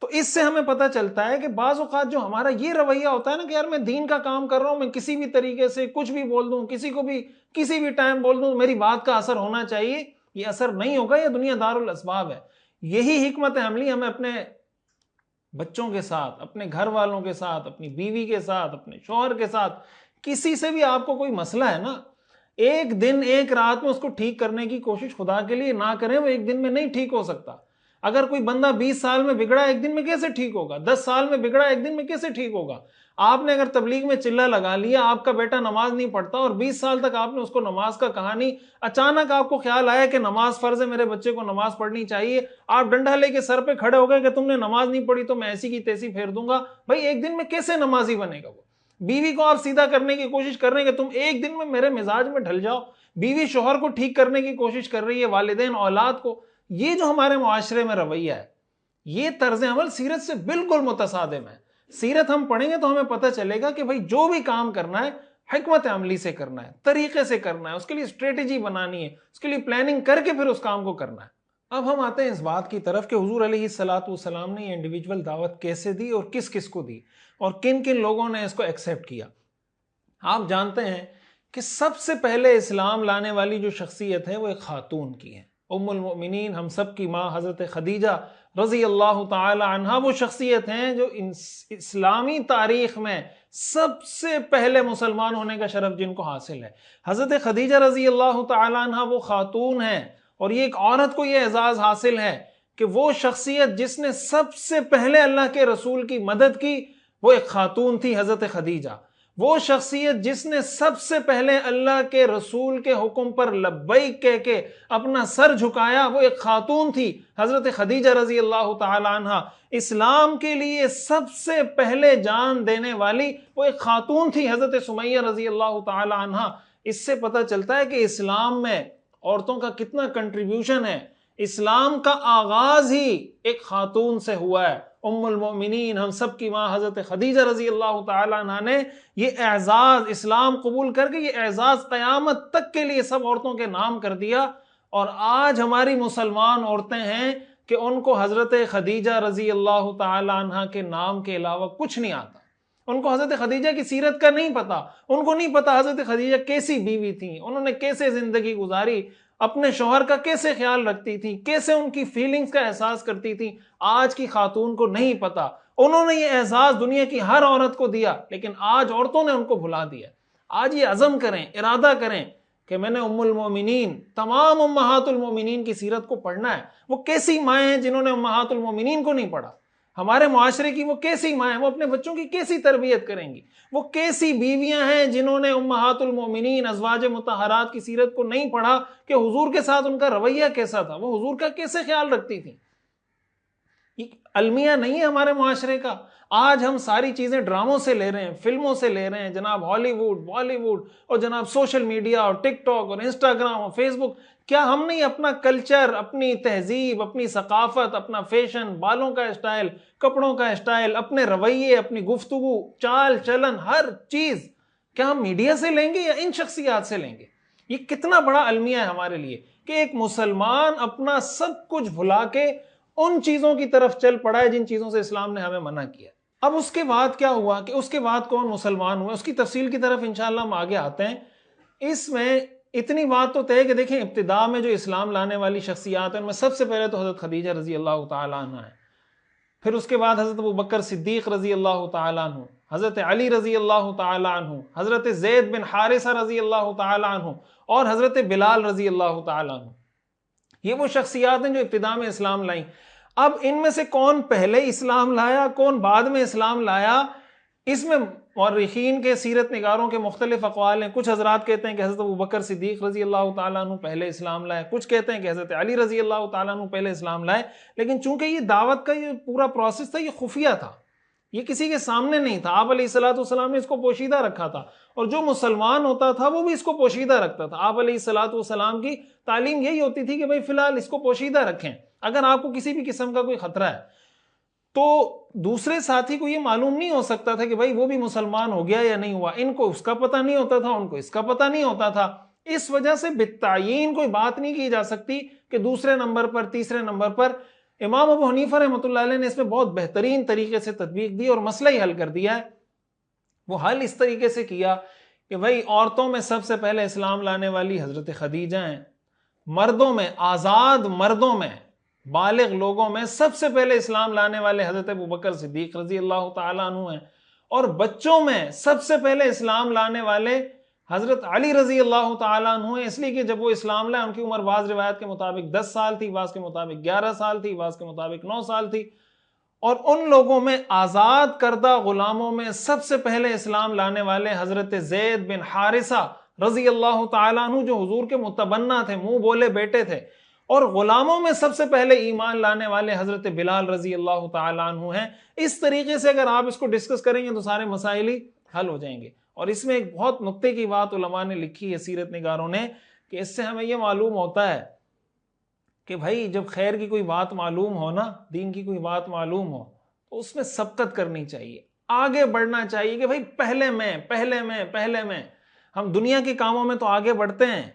تو اس سے ہمیں پتہ چلتا ہے کہ بعض اوقات جو ہمارا یہ رویہ ہوتا ہے نا کہ یار میں دین کا کام کر رہا ہوں، میں کسی بھی طریقے سے کچھ بھی بول دوں، کسی کو بھی کسی بھی ٹائم بول دوں، میری بات کا اثر ہونا چاہیے، یہ اثر نہیں ہوگا، یہ دنیا دار الاسباب ہے۔ یہی حکمت عملی ہمیں اپنے بچوں کے ساتھ، اپنے گھر والوں کے ساتھ، اپنی بیوی کے ساتھ، اپنے شوہر کے ساتھ، کسی سے بھی آپ کو کوئی مسئلہ ہے نا، ایک دن ایک رات میں اس کو ٹھیک کرنے کی کوشش خدا کے لیے نہ کریں، وہ ایک دن میں نہیں ٹھیک ہو سکتا۔ اگر کوئی بندہ 20 سال میں بگڑا ایک دن میں کیسے ٹھیک ہوگا؟ 10 سال میں بگڑا ایک دن میں کیسے ٹھیک ہوگا؟ آپ نے اگر تبلیغ میں چلہ لگا لیا، آپ کا بیٹا نماز نہیں پڑھتا اور 20 سال تک آپ نے اس کو نماز کا کہا نہیں، اچانک آپ کو خیال آیا کہ نماز فرض ہے، میرے بچے کو نماز پڑھنی چاہیے، آپ ڈنڈا لے کے سر پہ کھڑے ہو گئے کہ تم نے نماز نہیں پڑھی تو میں ایسی کی تیسی پھیر دوں گا۔ بھائی ایک دن میں کیسے نمازی بنے گا وہ؟ بیوی کو آپ سیدھا کرنے کی کوشش کر رہے ہیں کہ تم ایک دن میں میرے مزاج میں ڈھل جاؤ، بیوی شوہر کو ٹھیک کرنے کی کوشش کر رہی ہے، والدین اولاد کو۔ یہ جو ہمارے معاشرے میں رویہ ہے، یہ طرز عمل سیرت سے بالکل متصادم ہے۔ سیرت ہم پڑھیں گے تو ہمیں پتہ چلے گا کہ بھائی جو بھی کام کرنا ہے حکمت عملی سے کرنا ہے، طریقے سے کرنا ہے، اس کے لیے اسٹریٹجی بنانی ہے، اس کے لیے پلاننگ کر کے پھر اس کام کو کرنا ہے۔ اب ہم آتے ہیں اس بات کی طرف کہ حضور علیہ السلام نے یہ انڈیویجول دعوت کیسے دی اور کس کس کو دی اور کن کن لوگوں نے اس کو ایکسیپٹ کیا۔ آپ جانتے ہیں کہ سب سے پہلے اسلام لانے والی جو شخصیت ہے وہ ایک خاتون کی ہے، ام المؤمنین، ہم سب کی ماں حضرت خدیجہ رضی اللہ تعالی عنہا۔ وہ شخصیت ہیں جو اسلامی تاریخ میں سب سے پہلے مسلمان ہونے کا شرف جن کو حاصل ہے۔ حضرت خدیجہ رضی اللہ تعالی عنہا وہ خاتون ہیں، اور یہ ایک عورت کو یہ اعزاز حاصل ہے کہ وہ شخصیت جس نے سب سے پہلے اللہ کے رسول کی مدد کی وہ ایک خاتون تھی، حضرت خدیجہ۔ وہ شخصیت جس نے سب سے پہلے اللہ کے رسول کے حکم پر لبیک کہہ کے اپنا سر جھکایا وہ ایک خاتون تھی، حضرت خدیجہ رضی اللہ تعالی عنہا۔ اسلام کے لیے سب سے پہلے جان دینے والی وہ ایک خاتون تھی، حضرت سمیہ رضی اللہ تعالی عنہا۔ اس سے پتہ چلتا ہے کہ اسلام میں عورتوں کا کتنا کنٹریبیوشن ہے۔ اسلام کا آغاز ہی ایک خاتون سے ہوا ہے، ام المؤمنین، ہم سب کی ماں حضرت خدیجہ رضی اللہ تعالی عنہا نے یہ اعزاز اسلام قبول کر کے یہ اعزاز قیامت تک کے لیے سب عورتوں کے نام کر دیا۔ اور آج ہماری مسلمان عورتیں ہیں کہ ان کو حضرت خدیجہ رضی اللہ تعالی عنہا کے نام کے علاوہ کچھ نہیں آتا، ان کو حضرت خدیجہ کی سیرت کا نہیں پتا، ان کو نہیں پتا حضرت خدیجہ کیسی بیوی تھیں، انہوں نے کیسے زندگی گزاری، اپنے شوہر کا کیسے خیال رکھتی تھی، کیسے ان کی فیلنگز کا احساس کرتی تھی۔ آج کی خاتون کو نہیں پتا۔ انہوں نے یہ احساس دنیا کی ہر عورت کو دیا، لیکن آج عورتوں نے ان کو بھلا دیا۔ آج یہ عزم کریں، ارادہ کریں کہ میں نے ام المومنین، تمام امہات المومنین کی سیرت کو پڑھنا ہے۔ وہ کیسی مائیں ہیں جنہوں نے امہات المومنین کو نہیں پڑھا؟ ہمارے معاشرے کی وہ کیسی مائیں ہیں، وہ اپنے بچوں کی کیسی تربیت کریں گی؟ وہ کیسی بیویاں ہیں جنہوں نے امہات المومنین ازواج مطہرات کی سیرت کو نہیں پڑھا کہ حضور کے ساتھ ان کا رویہ کیسا تھا، وہ حضور کا کیسے خیال رکھتی تھیں؟ المیہ نہیں ہے ہمارے معاشرے کا۔ آج ہم ساری چیزیں ڈراموں سے لے رہے ہیں، فلموں سے لے رہے ہیں، جناب ہالی ووڈ، بالی ووڈ، اور جناب سوشل میڈیا اور ٹک ٹاک اور انسٹاگرام اور فیس بک۔ کیا ہم نہیں اپنا کلچر، اپنی تہذیب، اپنی ثقافت، اپنا فیشن، بالوں کا اسٹائل، کپڑوں کا اسٹائل، اپنے رویے، اپنی گفتگو، چال چلن، ہر چیز کیا ہم میڈیا سے لیں گے یا ان شخصیات سے لیں گے؟ یہ کتنا بڑا المیہ ہے ہمارے لیے کہ ایک مسلمان اپنا سب کچھ بھلا کے ان چیزوں کی طرف چل پڑا ہے جن چیزوں سے اسلام نے ہمیں منع کیا۔ اب اس کے بعد کیا ہوا کہ اس کے بعد کون مسلمان ہوئے، اس کی تفصیل کی طرف انشاءاللہ ہم آگے آتے ہیں۔ اس میں اتنی بات تو طے کہ دیکھیں ابتداء میں جو اسلام لانے والی شخصیات ہیں ان میں سب سے پہلے تو حضرت خدیجہ رضی اللہ تعالیٰ عنہ ہے، پھر اس کے بعد حضرت ابوبکر صدیق رضی اللہ تعالیٰ عنہ، حضرت علی رضی اللہ تعالیٰ عنہ، حضرت زید بن حارثہ رضی اللہ تعالیٰ عنہ، اور حضرت بلال رضی اللہ تعالیٰ عنہ۔ یہ وہ شخصیات ہیں جو ابتداء میں اسلام لائیں۔ اب ان میں سے کون پہلے اسلام لایا، کون بعد میں اسلام لایا، اس میں مورخین کے، سیرت نگاروں کے مختلف اقوال ہیں۔ کچھ حضرات کہتے ہیں کہ حضرت ابوبکر صدیق رضی اللہ تعالیٰ عنہ پہلے اسلام لائے، کچھ کہتے ہیں کہ حضرت علی رضی اللہ تعالیٰ عنہ پہلے اسلام لائے۔ لیکن چونکہ یہ دعوت کا یہ پورا پروسیس تھا، یہ خفیہ تھا، یہ کسی کے سامنے نہیں تھا. آپ علیہ الصلوۃ والسلام نے اس کو پوشیدہ رکھا تھا, اور جو مسلمان ہوتا تھا وہ بھی اس کو پوشیدہ رکھتا تھا. آپ علیہ الصلوۃ والسلام کی تعلیم یہی ہوتی تھی کہ بھائی فی الحال اس کو پوشیدہ رکھیں, اگر آپ کو کسی بھی قسم کا کوئی خطرہ ہے تو دوسرے ساتھی کو یہ معلوم نہیں ہو سکتا تھا کہ بھائی وہ بھی مسلمان ہو گیا یا نہیں ہوا. ان کو اس کا پتہ نہیں ہوتا تھا, ان کو اس کا پتہ نہیں ہوتا تھا. اس وجہ سے بالتعیین کوئی بات نہیں کی جا سکتی کہ دوسرے نمبر پر, تیسرے نمبر پر. امام ابو حنیفہ رحمۃ اللہ علیہ نے اس میں بہت بہترین طریقے سے تطبیق دی اور مسئلہ ہی حل کر دیا ہے. وہ حل اس طریقے سے کیا کہ بھائی عورتوں میں سب سے پہلے اسلام لانے والی حضرت خدیجہ ہیں, مردوں میں, آزاد مردوں میں, بالغ لوگوں میں سب سے پہلے اسلام لانے والے حضرت ابوبکر صدیق رضی اللہ تعالیٰ عنہ ہیں, اور بچوں میں سب سے پہلے اسلام لانے والے حضرت علی رضی اللہ تعالیٰ عنہ ہیں. اس لیے کہ جب وہ اسلام لائے ان کی عمر بعض روایت کے مطابق 10 سال تھی, بعض کے مطابق 11 سال تھی, بعض کے مطابق 9 سال تھی. اور ان لوگوں میں, آزاد کردہ غلاموں میں سب سے پہلے اسلام لانے والے حضرت زید بن حارثہ رضی اللہ تعالیٰ عنہ, جو حضور کے متبنہ تھے, منہ بولے بیٹے تھے. اور غلاموں میں سب سے پہلے ایمان لانے والے حضرت بلال رضی اللہ تعالیٰ عنہ ہیں. اس طریقے سے اگر آپ اس کو ڈسکس کریں گے تو سارے مسائل ہی حل ہو جائیں گے. اور اس میں ایک بہت نقطے کی بات علماء نے لکھی ہے, سیرت نگاروں نے, کہ اس سے ہمیں یہ معلوم ہوتا ہے کہ بھائی جب خیر کی کوئی بات معلوم ہو نا, دین کی کوئی بات معلوم ہو, تو اس میں سبقت کرنی چاہیے, آگے بڑھنا چاہیے کہ بھائی پہلے میں. ہم دنیا کے کاموں میں تو آگے بڑھتے ہیں,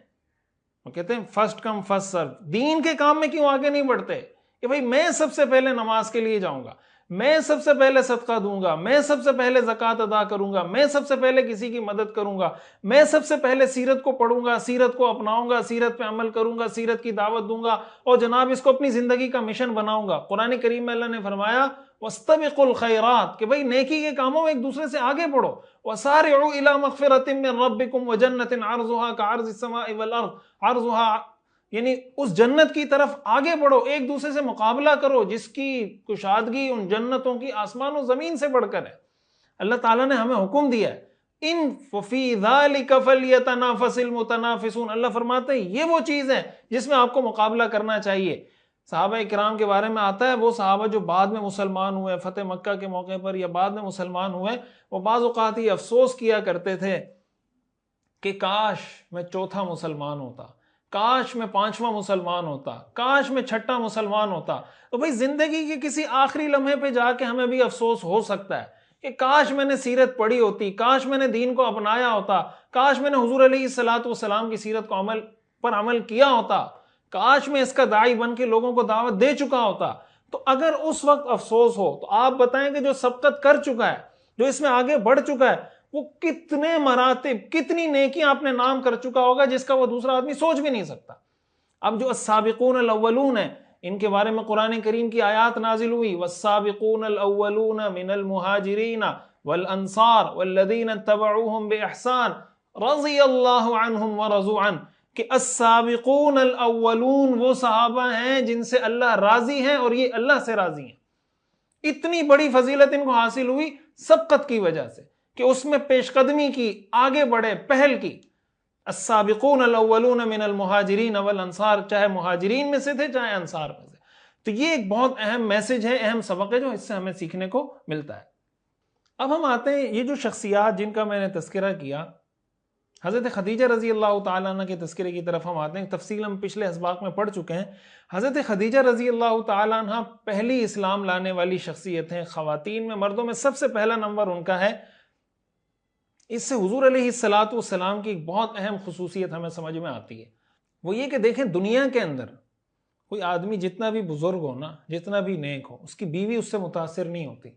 وہ کہتے ہیں فرسٹ کم فرسٹ سرو. دین کے کام میں کیوں آگے نہیں بڑھتے کہ بھائی میں سب سے پہلے نماز کے لیے جاؤں گا, میں سب سے پہلے صدقہ دوں گا, میں سب سے پہلے زکوٰۃ ادا کروں گا, میں سب سے پہلے کسی کی مدد کروں گا, میں سب سے پہلے سیرت کو پڑھوں گا, سیرت کو اپناؤں گا, سیرت پہ عمل کروں گا, سیرت کی دعوت دوں گا, اور جناب اس کو اپنی زندگی کا مشن بناؤں گا. قرآن کریم میں اللہ نے فرمایا وَاسْتَبِقُوا الْخَيْرَاتِ کہ بھئی نیکی کے کاموں میں ایک دوسرے سے آگے بڑھو. وَسَارِعُوا إِلَىٰ مَغْفِرَةٍ مِّن رَبِّكُمْ وَجَنَّةٍ عَرْضُهَا كَعَرْضِ السَّمَاءِ وَالْأَرْضِ عَرْضُهَا, یعنی اس جنت کی طرف آگے بڑھو, ایک دوسرے سے مقابلہ کرو جس کی کشادگی ان جنتوں کی آسمان و زمین سے بڑھ کر ہے. اللہ تعالیٰ نے ہمیں حکم دیا ہے ان فِي ذَلِكَ فَلْيَتَنَافَسِ الْمُتَنَافِسُونَ. اللہ فرماتے ہیں یہ وہ چیز ہے جس میں آپ کو مقابلہ کرنا چاہیے. صحابہ کرام کے بارے میں آتا ہے, وہ صحابہ جو بعد میں مسلمان ہوئے فتح مکہ کے موقع پر, یا بعد میں مسلمان ہوئے, وہ بعض اوقات یہ افسوس کیا کرتے تھے کہ کاش میں چوتھا مسلمان ہوتا, کاش میں پانچواں مسلمان ہوتا, کاش میں چھٹا مسلمان ہوتا. تو بھئی زندگی کے کسی آخری لمحے پہ جا کے ہمیں بھی افسوس ہو سکتا ہے کہ کاش میں نے سیرت پڑھی ہوتی, کاش میں نے دین کو اپنایا ہوتا, کاش میں نے حضور علیہ الصلوۃ والسلام کی سیرت کو عمل کیا ہوتا, کاش میں اس کا داعی بن کے لوگوں کو دعوت دے چکا ہوتا. تو اگر اس وقت افسوس ہو تو آپ بتائیں کہ جو سبقت کر چکا ہے, جو اس میں آگے بڑھ چکا ہے, وہ کتنے مراتب, کتنی نیکیاں آپ نے نام کر چکا ہوگا جس کا وہ دوسرا آدمی سوچ بھی نہیں سکتا. اب جو السابقون الاولون ہیں, ان کے بارے میں قرآن کریم کی آیات نازل ہوئی, والسابقون الاولون من المہاجرین والانصار والذین اتبعوہم باحسان رضی اللہ عنہم ورضوا عنہ, کہ السابقون الاولون وہ صحابہ ہیں جن سے اللہ راضی ہیں اور یہ اللہ سے راضی ہیں. اتنی بڑی فضیلت ان کو حاصل ہوئی سبقت کی وجہ سے کہ اس میں پیش قدمی کی, آگے بڑھے, پہل کی. السابقون الاولون من المہاجرین والانصار, چاہے مہاجرین میں سے تھے چاہے انصار میں سے. تو یہ ایک بہت اہم میسج ہے, اہم سبق ہے جو اس سے ہمیں سیکھنے کو ملتا ہے. اب ہم آتے ہیں یہ جو شخصیات جن کا میں نے تذکرہ کیا, حضرت خدیجہ رضی اللہ تعالیٰ عنہ کے تذکرے کی طرف ہم آتے ہیں. تفصیل ہم پچھلے اسباق میں پڑھ چکے ہیں. حضرت خدیجہ رضی اللہ تعالیٰ عنہ پہلی اسلام لانے والی شخصیت ہیں. خواتین میں, مردوں میں سب سے پہلا نمبر ان کا ہے. اس سے حضور علیہ الصلوۃ والسلام کی ایک بہت اہم خصوصیت ہمیں سمجھ میں آتی ہے. وہ یہ کہ دیکھیں دنیا کے اندر کوئی آدمی جتنا بھی بزرگ ہو نا, جتنا بھی نیک ہو, اس کی بیوی اس سے متاثر نہیں ہوتی.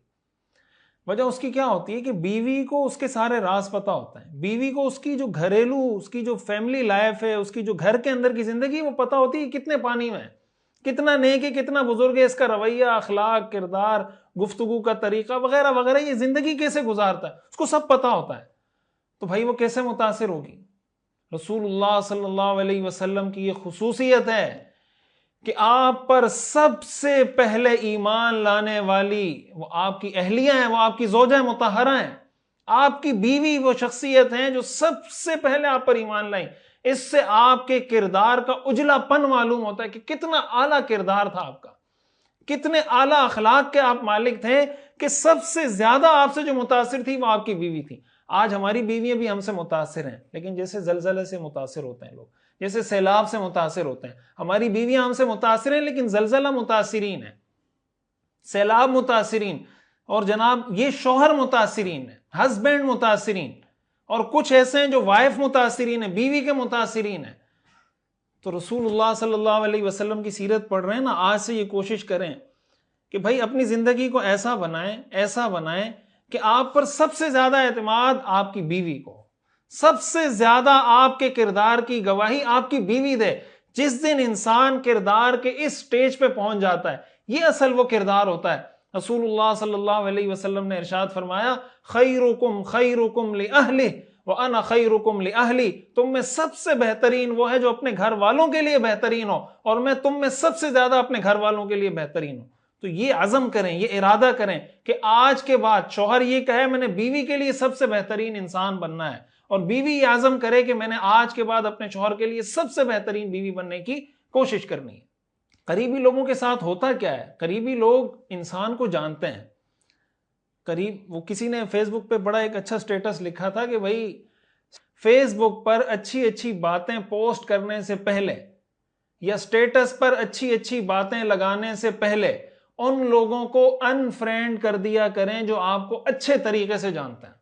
وجہ اس کی کیا ہوتی ہے کہ بیوی کو اس کے سارے راز پتہ ہوتا ہے, بیوی کو اس کی جو گھریلو, اس کی جو فیملی لائف ہے, اس کی جو گھر کے اندر کی زندگی, وہ پتہ ہوتی ہے کتنے پانی میں ہے, کتنا نیک ہے, کتنا بزرگ ہے, اس کا رویہ, اخلاق, کردار, گفتگو کا طریقہ وغیرہ وغیرہ, یہ زندگی کیسے گزارتا ہے, اس کو سب پتہ ہوتا ہے. تو بھائی وہ کیسے متاثر ہوگی؟ رسول اللہ صلی اللہ علیہ وسلم کی یہ خصوصیت ہے کہ آپ پر سب سے پہلے ایمان لانے والی وہ آپ کی اہلیہ ہیں, وہ آپ کی زوجہ مطہرہ ہیں, آپ کی بیوی وہ شخصیت ہیں جو سب سے پہلے آپ پر ایمان لائیں. اس سے آپ کے کردار کا اجلا پن معلوم ہوتا ہے کہ کتنا اعلیٰ کردار تھا آپ کا, کتنے اعلیٰ اخلاق کے آپ مالک تھے کہ سب سے زیادہ آپ سے جو متاثر تھی وہ آپ کی بیوی تھی. آج ہماری بیویاں بھی ہم سے متاثر ہیں، لیکن جیسے زلزلے سے متاثر ہوتے ہیں لوگ، جیسے سیلاب سے متاثر ہوتے ہیں، ہماری بیویاں ہم سے متاثر ہیں، لیکن زلزلہ متاثرین ہے، سیلاب متاثرین، اور جناب یہ شوہر متاثرین ہے، ہسبینڈ متاثرین، اور کچھ ایسے ہیں جو وائف متاثرین ہیں، بیوی کے متاثرین ہیں. تو رسول اللہ صلی اللہ علیہ وسلم کی سیرت پڑھ رہے ہیں نا، آج سے یہ کوشش کریں کہ بھائی اپنی زندگی کو ایسا بنائیں کہ آپ پر سب سے زیادہ اعتماد آپ کی بیوی کو، سب سے زیادہ آپ کے کردار کی گواہی آپ کی بیوی دے. جس دن انسان کردار کے اس سٹیج پہ پہنچ جاتا ہے، یہ اصل وہ کردار ہوتا ہے. رسول اللہ صلی اللہ علیہ وسلم نے ارشاد فرمایا، خیرکم خیرکم لأہلہ وَأَنَا خَيْرُكُمْ لِأَهْلِي، تم میں سب سے بہترین وہ ہے جو اپنے گھر والوں کے لیے بہترین ہو، اور میں تم میں سب سے زیادہ اپنے گھر والوں کے لیے بہترین ہوں. تو یہ عزم کریں، یہ ارادہ کریں کہ آج کے بعد شوہر یہ کہے میں نے بیوی کے لیے سب سے بہترین انسان بننا ہے، اور بیوی یہ عزم کرے کہ میں نے آج کے بعد اپنے شوہر کے لیے سب سے بہترین بیوی بننے کی کوشش کرنی ہے. قریبی لوگوں کے ساتھ ہوتا کیا ہے، قریبی لوگ انسان کو جانتے ہیں. وہ کسی نے فیس بک پہ بڑا ایک اچھا سٹیٹس لکھا تھا کہ بھائی فیس بک پر اچھی اچھی باتیں پوسٹ کرنے سے پہلے یا سٹیٹس پر اچھی اچھی باتیں لگانے سے پہلے ان لوگوں کو ان فرینڈ کر دیا کریں جو آپ کو اچھے طریقے سے جانتے ہیں.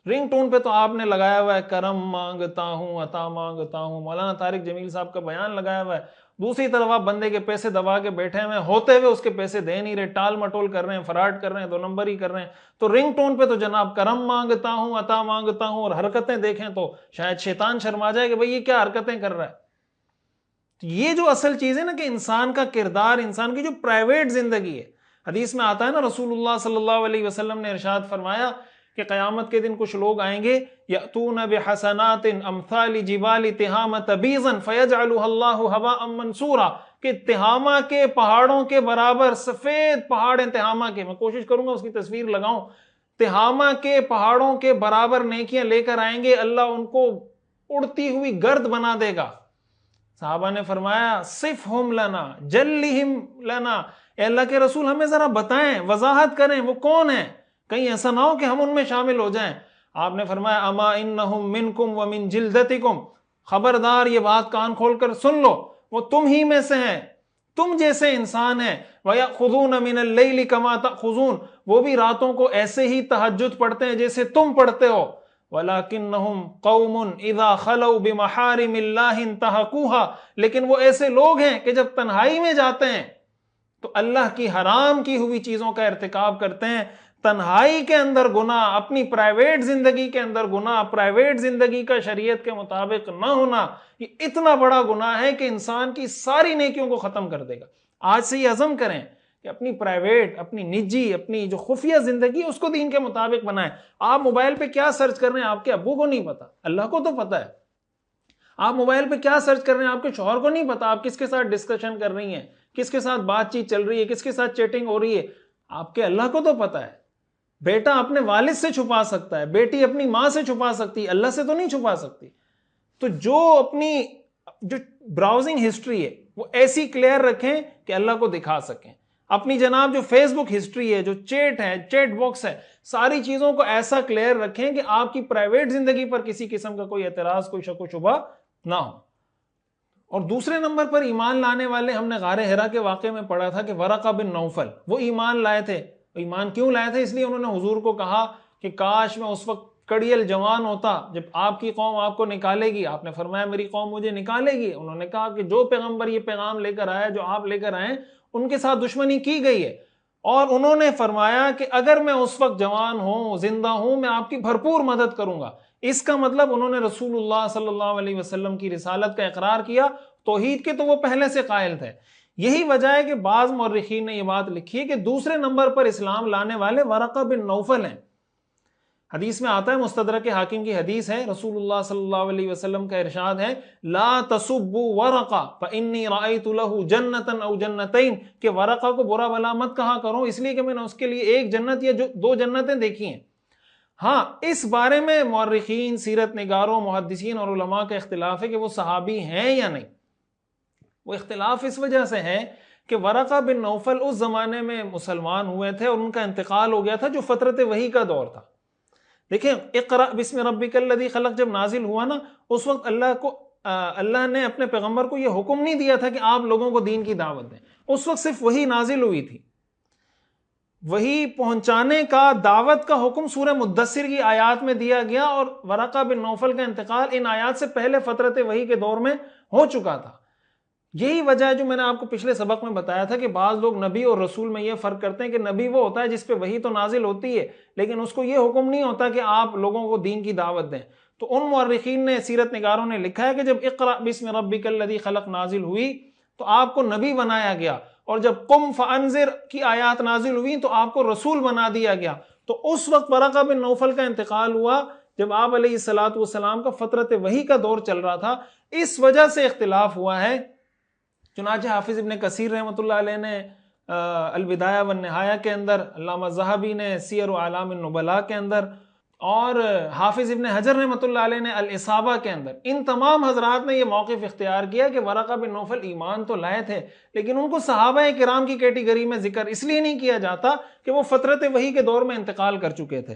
رنگ ٹون پہ تو آپ نے لگایا ہوا ہے کرم مانگتا ہوں عطا مانگتا ہوں، مولانا طارق جمیل صاحب کا بیان لگایا ہوا ہے. دوسری طرف آپ بندے کے پیسے دبا کے بیٹھے ہوئے ہوتے ہوئے اس کے پیسے دے نہیں رہے، ٹال مٹول کر رہے ہیں، فراڈ کر رہے ہیں، 2 نمبری کر رہے ہیں. تو رنگ ٹون پہ تو جناب کرم مانگتا ہوں عطا مانگتا ہوں، اور حرکتیں دیکھیں تو شاید شیطان شرما جائے کہ بھئی یہ کیا حرکتیں کر رہا ہے. یہ جو اصل چیز ہے نا کہ انسان کا کردار، انسان کی جو پرائیویٹ زندگی ہے، حدیث میں آتا ہے نا رسول اللہ صلی اللہ علیہ وسلم نے ارشاد فرمایا کہ قیامت کے دن کچھ لوگ آئیں گے، یأتون بحسنات امثال جبال تہامۃ بیضا فیجعلها اللہ ھباء منثورا، کہ تہامہ کے پہاڑوں کے برابر سفید پہاڑ ہیں تہامہ کے، میں کوشش کروں گا اس کی تصویر لگاؤں، تہامہ کے پہاڑوں کے برابر نیکیاں لے کر آئیں گے، اللہ ان کو اڑتی ہوئی گرد بنا دے گا. صحابہ نے فرمایا صفہم لنا جلہم لنا، اے اللہ کے رسول ہمیں ذرا بتائیں، وضاحت کریں وہ کون ہیں، کہیں ایسا نہ ہو کہ ہم ان میں شامل ہو جائیں. آپ نے فرمایا اما انہم منکم ومن جلدتکم، خبردار یہ بات کان کھول کر سن لو، وہ تم ہی میں سے ہیں، تم جیسے انسان ہیں. وَيَأْخُذُونَ مِنَ اللَّيْلِ كَمَا تَأْخُذُونَ، وہ بھی راتوں کو ایسے ہی تہجد پڑھتے ہیں جیسے تم پڑھتے ہو. وَلَكِنَّهُمْ قَوْمٌ إِذَا خَلَوْا بِمَحَارِمِ اللَّهِ انْتَهَكُوهَا، لیکن وہ ایسے لوگ ہیں کہ جب تنہائی میں جاتے ہیں تو اللہ کی حرام کی ہوئی چیزوں کا ارتکاب کرتے ہیں. تنہائی کے اندر گناہ، اپنی پرائیویٹ زندگی کے اندر گناہ، پرائیویٹ زندگی کا شریعت کے مطابق نہ ہونا، یہ اتنا بڑا گناہ ہے کہ انسان کی ساری نیکیوں کو ختم کر دے گا. آج سے یہ عزم کریں کہ اپنی پرائیویٹ، اپنی نجی، اپنی جو خفیہ زندگی اس کو دین کے مطابق بنائیں. آپ موبائل پہ کیا سرچ کر رہے ہیں آپ کے ابو کو نہیں پتا، اللہ کو تو پتا ہے. آپ موبائل پہ کیا سرچ کر رہے ہیں آپ کے شوہر کو نہیں پتا، آپ کس کے ساتھ ڈسکشن کر رہی ہیں، کس کے ساتھ بات چیت چل رہی ہے، کس کے ساتھ چیٹنگ ہو رہی ہے، آپ کے اللہ کو تو پتا ہے. بیٹا اپنے والد سے چھپا سکتا ہے، بیٹی اپنی ماں سے چھپا سکتی ہے، اللہ سے تو نہیں چھپا سکتی. تو جو اپنی جو براؤزنگ ہسٹری ہے وہ ایسی کلیئر رکھیں کہ اللہ کو دکھا سکیں. اپنی جناب جو فیس بک ہسٹری ہے، جو چیٹ ہے، چیٹ باکس ہے، ساری چیزوں کو ایسا کلیئر رکھیں کہ آپ کی پرائیویٹ زندگی پر کسی قسم کا کوئی اعتراض، کوئی شک و شبہ نہ ہو. اور دوسرے نمبر پر ایمان لانے والے، ہم نے غار حرا کے واقعے میں پڑھا تھا کہ ورقہ بن نوفل وہ ایمان لائے تھے. ایمان کیوں لائے تھے؟ اس لیے انہوں نے حضور کو کہا کہ کاش میں اس وقت کڑیل جوان ہوتا جب آپ کی قوم آپ کو نکالے گی. آپ نے فرمایا میری قوم مجھے نکالے گی. انہوں نے کہا کہ جو پیغمبر یہ پیغام لے کر آیا، جو آپ لے کر آئے، ان کے ساتھ دشمنی کی گئی ہے. اور انہوں نے فرمایا کہ اگر میں اس وقت جوان ہوں، زندہ ہوں، میں آپ کی بھرپور مدد کروں گا. اس کا مطلب انہوں نے رسول اللہ صلی اللہ علیہ وسلم کی رسالت کا اقرار کیا. توحید کے تو وہ پہلے سے قائل تھے. یہی وجہ ہے کہ بعض مورخین نے یہ بات لکھی ہے کہ دوسرے نمبر پر اسلام لانے والے ورقہ بن نوفل ہیں. حدیث میں آتا ہے، مستدرک حاکم کی حدیث ہے، رسول اللہ صلی اللہ علیہ وسلم کا ارشاد ہے لا تسبوا ورقہ فانی رأیت له جنتا او جنتین، کہ ورقہ کو برا بلا مت کہا کرو اس لیے کہ میں نے اس کے لیے ایک جنت یا 2 جنتیں دیکھی ہیں. ہاں اس بارے میں مورخین، سیرت نگاروں، محدثین اور علماء کا اختلاف ہے کہ وہ صحابی ہیں یا نہیں. وہ اختلاف اس وجہ سے ہے کہ ورقہ بن نوفل اس زمانے میں مسلمان ہوئے تھے اور ان کا انتقال ہو گیا تھا جو فترت وحی کا دور تھا. دیکھیں اقرأ بسم ربک الذی خلق جب نازل ہوا نا، اس وقت اللہ نے اپنے پیغمبر کو یہ حکم نہیں دیا تھا کہ آپ لوگوں کو دین کی دعوت دیں. اس وقت صرف وحی نازل ہوئی تھی. وہی پہنچانے کا، دعوت کا حکم سورہ مدثر کی آیات میں دیا گیا، اور ورقہ بن نوفل کا انتقال ان آیات سے پہلے فترت وحی کے دور میں ہو چکا تھا. یہی وجہ ہے جو میں نے آپ کو پچھلے سبق میں بتایا تھا کہ بعض لوگ نبی اور رسول میں یہ فرق کرتے ہیں کہ نبی وہ ہوتا ہے جس پہ وحی تو نازل ہوتی ہے لیکن اس کو یہ حکم نہیں ہوتا کہ آپ لوگوں کو دین کی دعوت دیں. تو ان مورخین نے، سیرت نگاروں نے لکھا ہے کہ جب اقرأ بسم ربک الذی خلق نازل ہوئی تو آپ کو نبی بنایا گیا، اور جب قم فانذر کی آیات نازل ہوئی تو آپ کو رسول بنا دیا گیا. تو اس وقت ورقہ بن نوفل کا انتقال ہوا جب آپ علیہ الصلوۃ والسلام کا فترت وحی کا دور چل رہا تھا. اس وجہ سے اختلاف ہوا ہے. چنانچہ حافظ ابن کثیر رحمۃ اللہ علیہ نے البدایہ والنہایہ کے اندر، علامہ ذہبی نے سیر اعلام النبلاء کے اندر، اور حافظ ابن حجر رحمۃ اللہ علیہ نے الاصابہ کے اندر، ان تمام حضرات نے یہ موقف اختیار کیا کہ ورقہ بن نوفل ایمان تو لائے تھے لیکن ان کو صحابہ کرام کی کیٹیگری میں ذکر اس لیے نہیں کیا جاتا کہ وہ فترت وحی کے دور میں انتقال کر چکے تھے.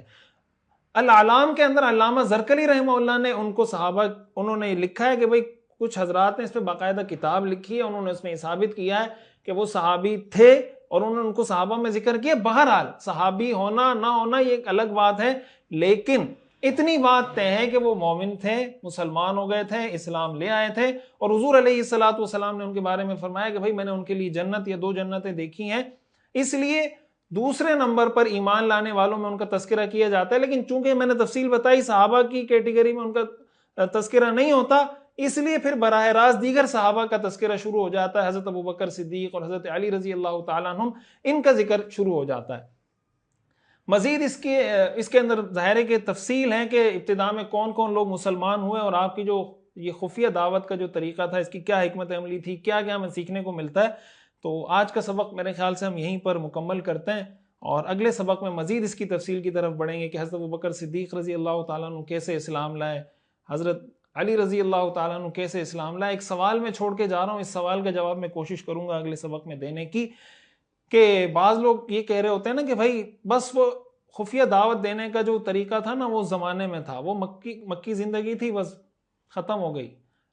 الاعلام کے اندر علامہ زرکلی رحمہ اللہ نے ان کو صحابہ، انہوں نے لکھا ہے کہ بھئی کچھ حضرات نے اس پہ باقاعدہ کتاب لکھی ہے، انہوں نے اس میں ثابت کیا ہے کہ وہ صحابی تھے اور انہوں نے ان کو صحابہ میں ذکر کیا. بہرحال صحابی ہونا نہ ہونا یہ ایک الگ بات ہے، لیکن اتنی بات طے ہے کہ وہ مومن تھے، مسلمان ہو گئے تھے، اسلام لے آئے تھے، اور حضور علیہ الصلوۃ والسلام نے ان کے بارے میں فرمایا کہ بھائی میں نے ان کے لیے جنت یا 2 جنتیں دیکھی ہیں. اس لیے دوسرے نمبر پر ایمان لانے والوں میں ان کا تذکرہ کیا جاتا ہے. لیکن چونکہ میں نے تفصیل بتائی صحابہ کی کیٹیگری میں ان کا تذکرہ نہیں ہوتا، اس لیے پھر براہ راست دیگر صحابہ کا تذکرہ شروع ہو جاتا ہے. حضرت ابوبکر صدیق اور حضرت علی رضی اللہ تعالیٰ عنہم، ان کا ذکر شروع ہو جاتا ہے. مزید اس کے اندر ظاہر ہے کہ تفصیل ہے کہ ابتدا میں کون کون لوگ مسلمان ہوئے اور آپ کی جو یہ خفیہ دعوت کا جو طریقہ تھا اس کی کیا حکمت عملی تھی، کیا کیا ہمیں سیکھنے کو ملتا ہے. تو آج کا سبق میرے خیال سے ہم یہیں پر مکمل کرتے ہیں، اور اگلے سبق میں مزید اس کی تفصیل کی طرف بڑھیں گے کہ حضرت ابوبکر صدیق رضی اللہ تعالیٰ عنہ کیسے اسلام لائے، حضرت علی رضی اللہ تعالیٰ عنہ کیسے اسلام لائے. ایک سوال میں چھوڑ کے جا رہا ہوں، اس سوال کا جواب میں کوشش کروں گا اگلے سبق میں دینے کی، کہ بعض لوگ یہ کہہ رہے ہوتے ہیں نا کہ بھائی بس وہ خفیہ دعوت دینے کا جو طریقہ تھا نا وہ زمانے میں تھا، وہ مکی زندگی تھی، بس ختم ہو گئی.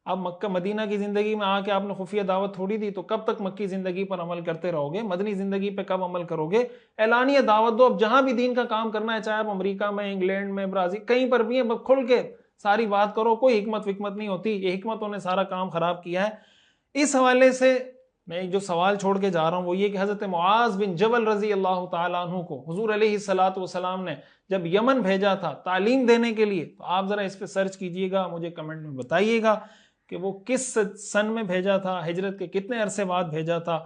اب مکہ مدینہ کی زندگی میں آ کے آپ نے خفیہ دعوت تھوڑی دی، تو کب تک مکی زندگی پر عمل کرتے رہو گے؟ مدنی زندگی پہ کب عمل کرو گے؟ اعلانیہ دعوت دو. اب جہاں بھی دین کا کام کرنا ہے، چاہے آپ امریکہ میں، انگلینڈ میں، برازیل، کہیں پر بھی ہیں، کھل کے ساری بات کرو. کوئی حکمت نہیں ہوتی، یہ حکمتوں نے سارا کام خراب کیا ہے. اس حوالے سے میں جو سوال چھوڑ کے جا رہا ہوں وہ یہ کہ حضرت معاذ بن جبل رضی اللہ تعالیٰ عنہ کو حضور علیہ الصلوۃ والسلام نے جب یمن بھیجا تھا تعلیم دینے کے لیے، تو آپ ذرا اس پہ سرچ کیجئے گا، مجھے کمنٹ میں بتائیے گا کہ وہ کس سن میں بھیجا تھا، ہجرت کے کتنے عرصے بعد بھیجا تھا،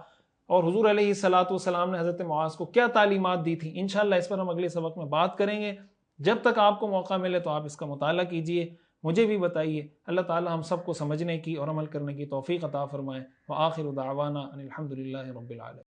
اور حضور علیہ الصلوۃ والسلام نے حضرت معاذ کو کیا تعلیمات دی تھی. انشاءاللہ اس پر ہم اگلے سبق میں بات کریں گے. جب تک آپ کو موقع ملے تو آپ اس کا مطالعہ کیجئے، مجھے بھی بتائیے. اللہ تعالی ہم سب کو سمجھنے کی اور عمل کرنے کی توفیق عطا فرمائے. وآخر دعوانا ان الحمد للہ رب العالمین.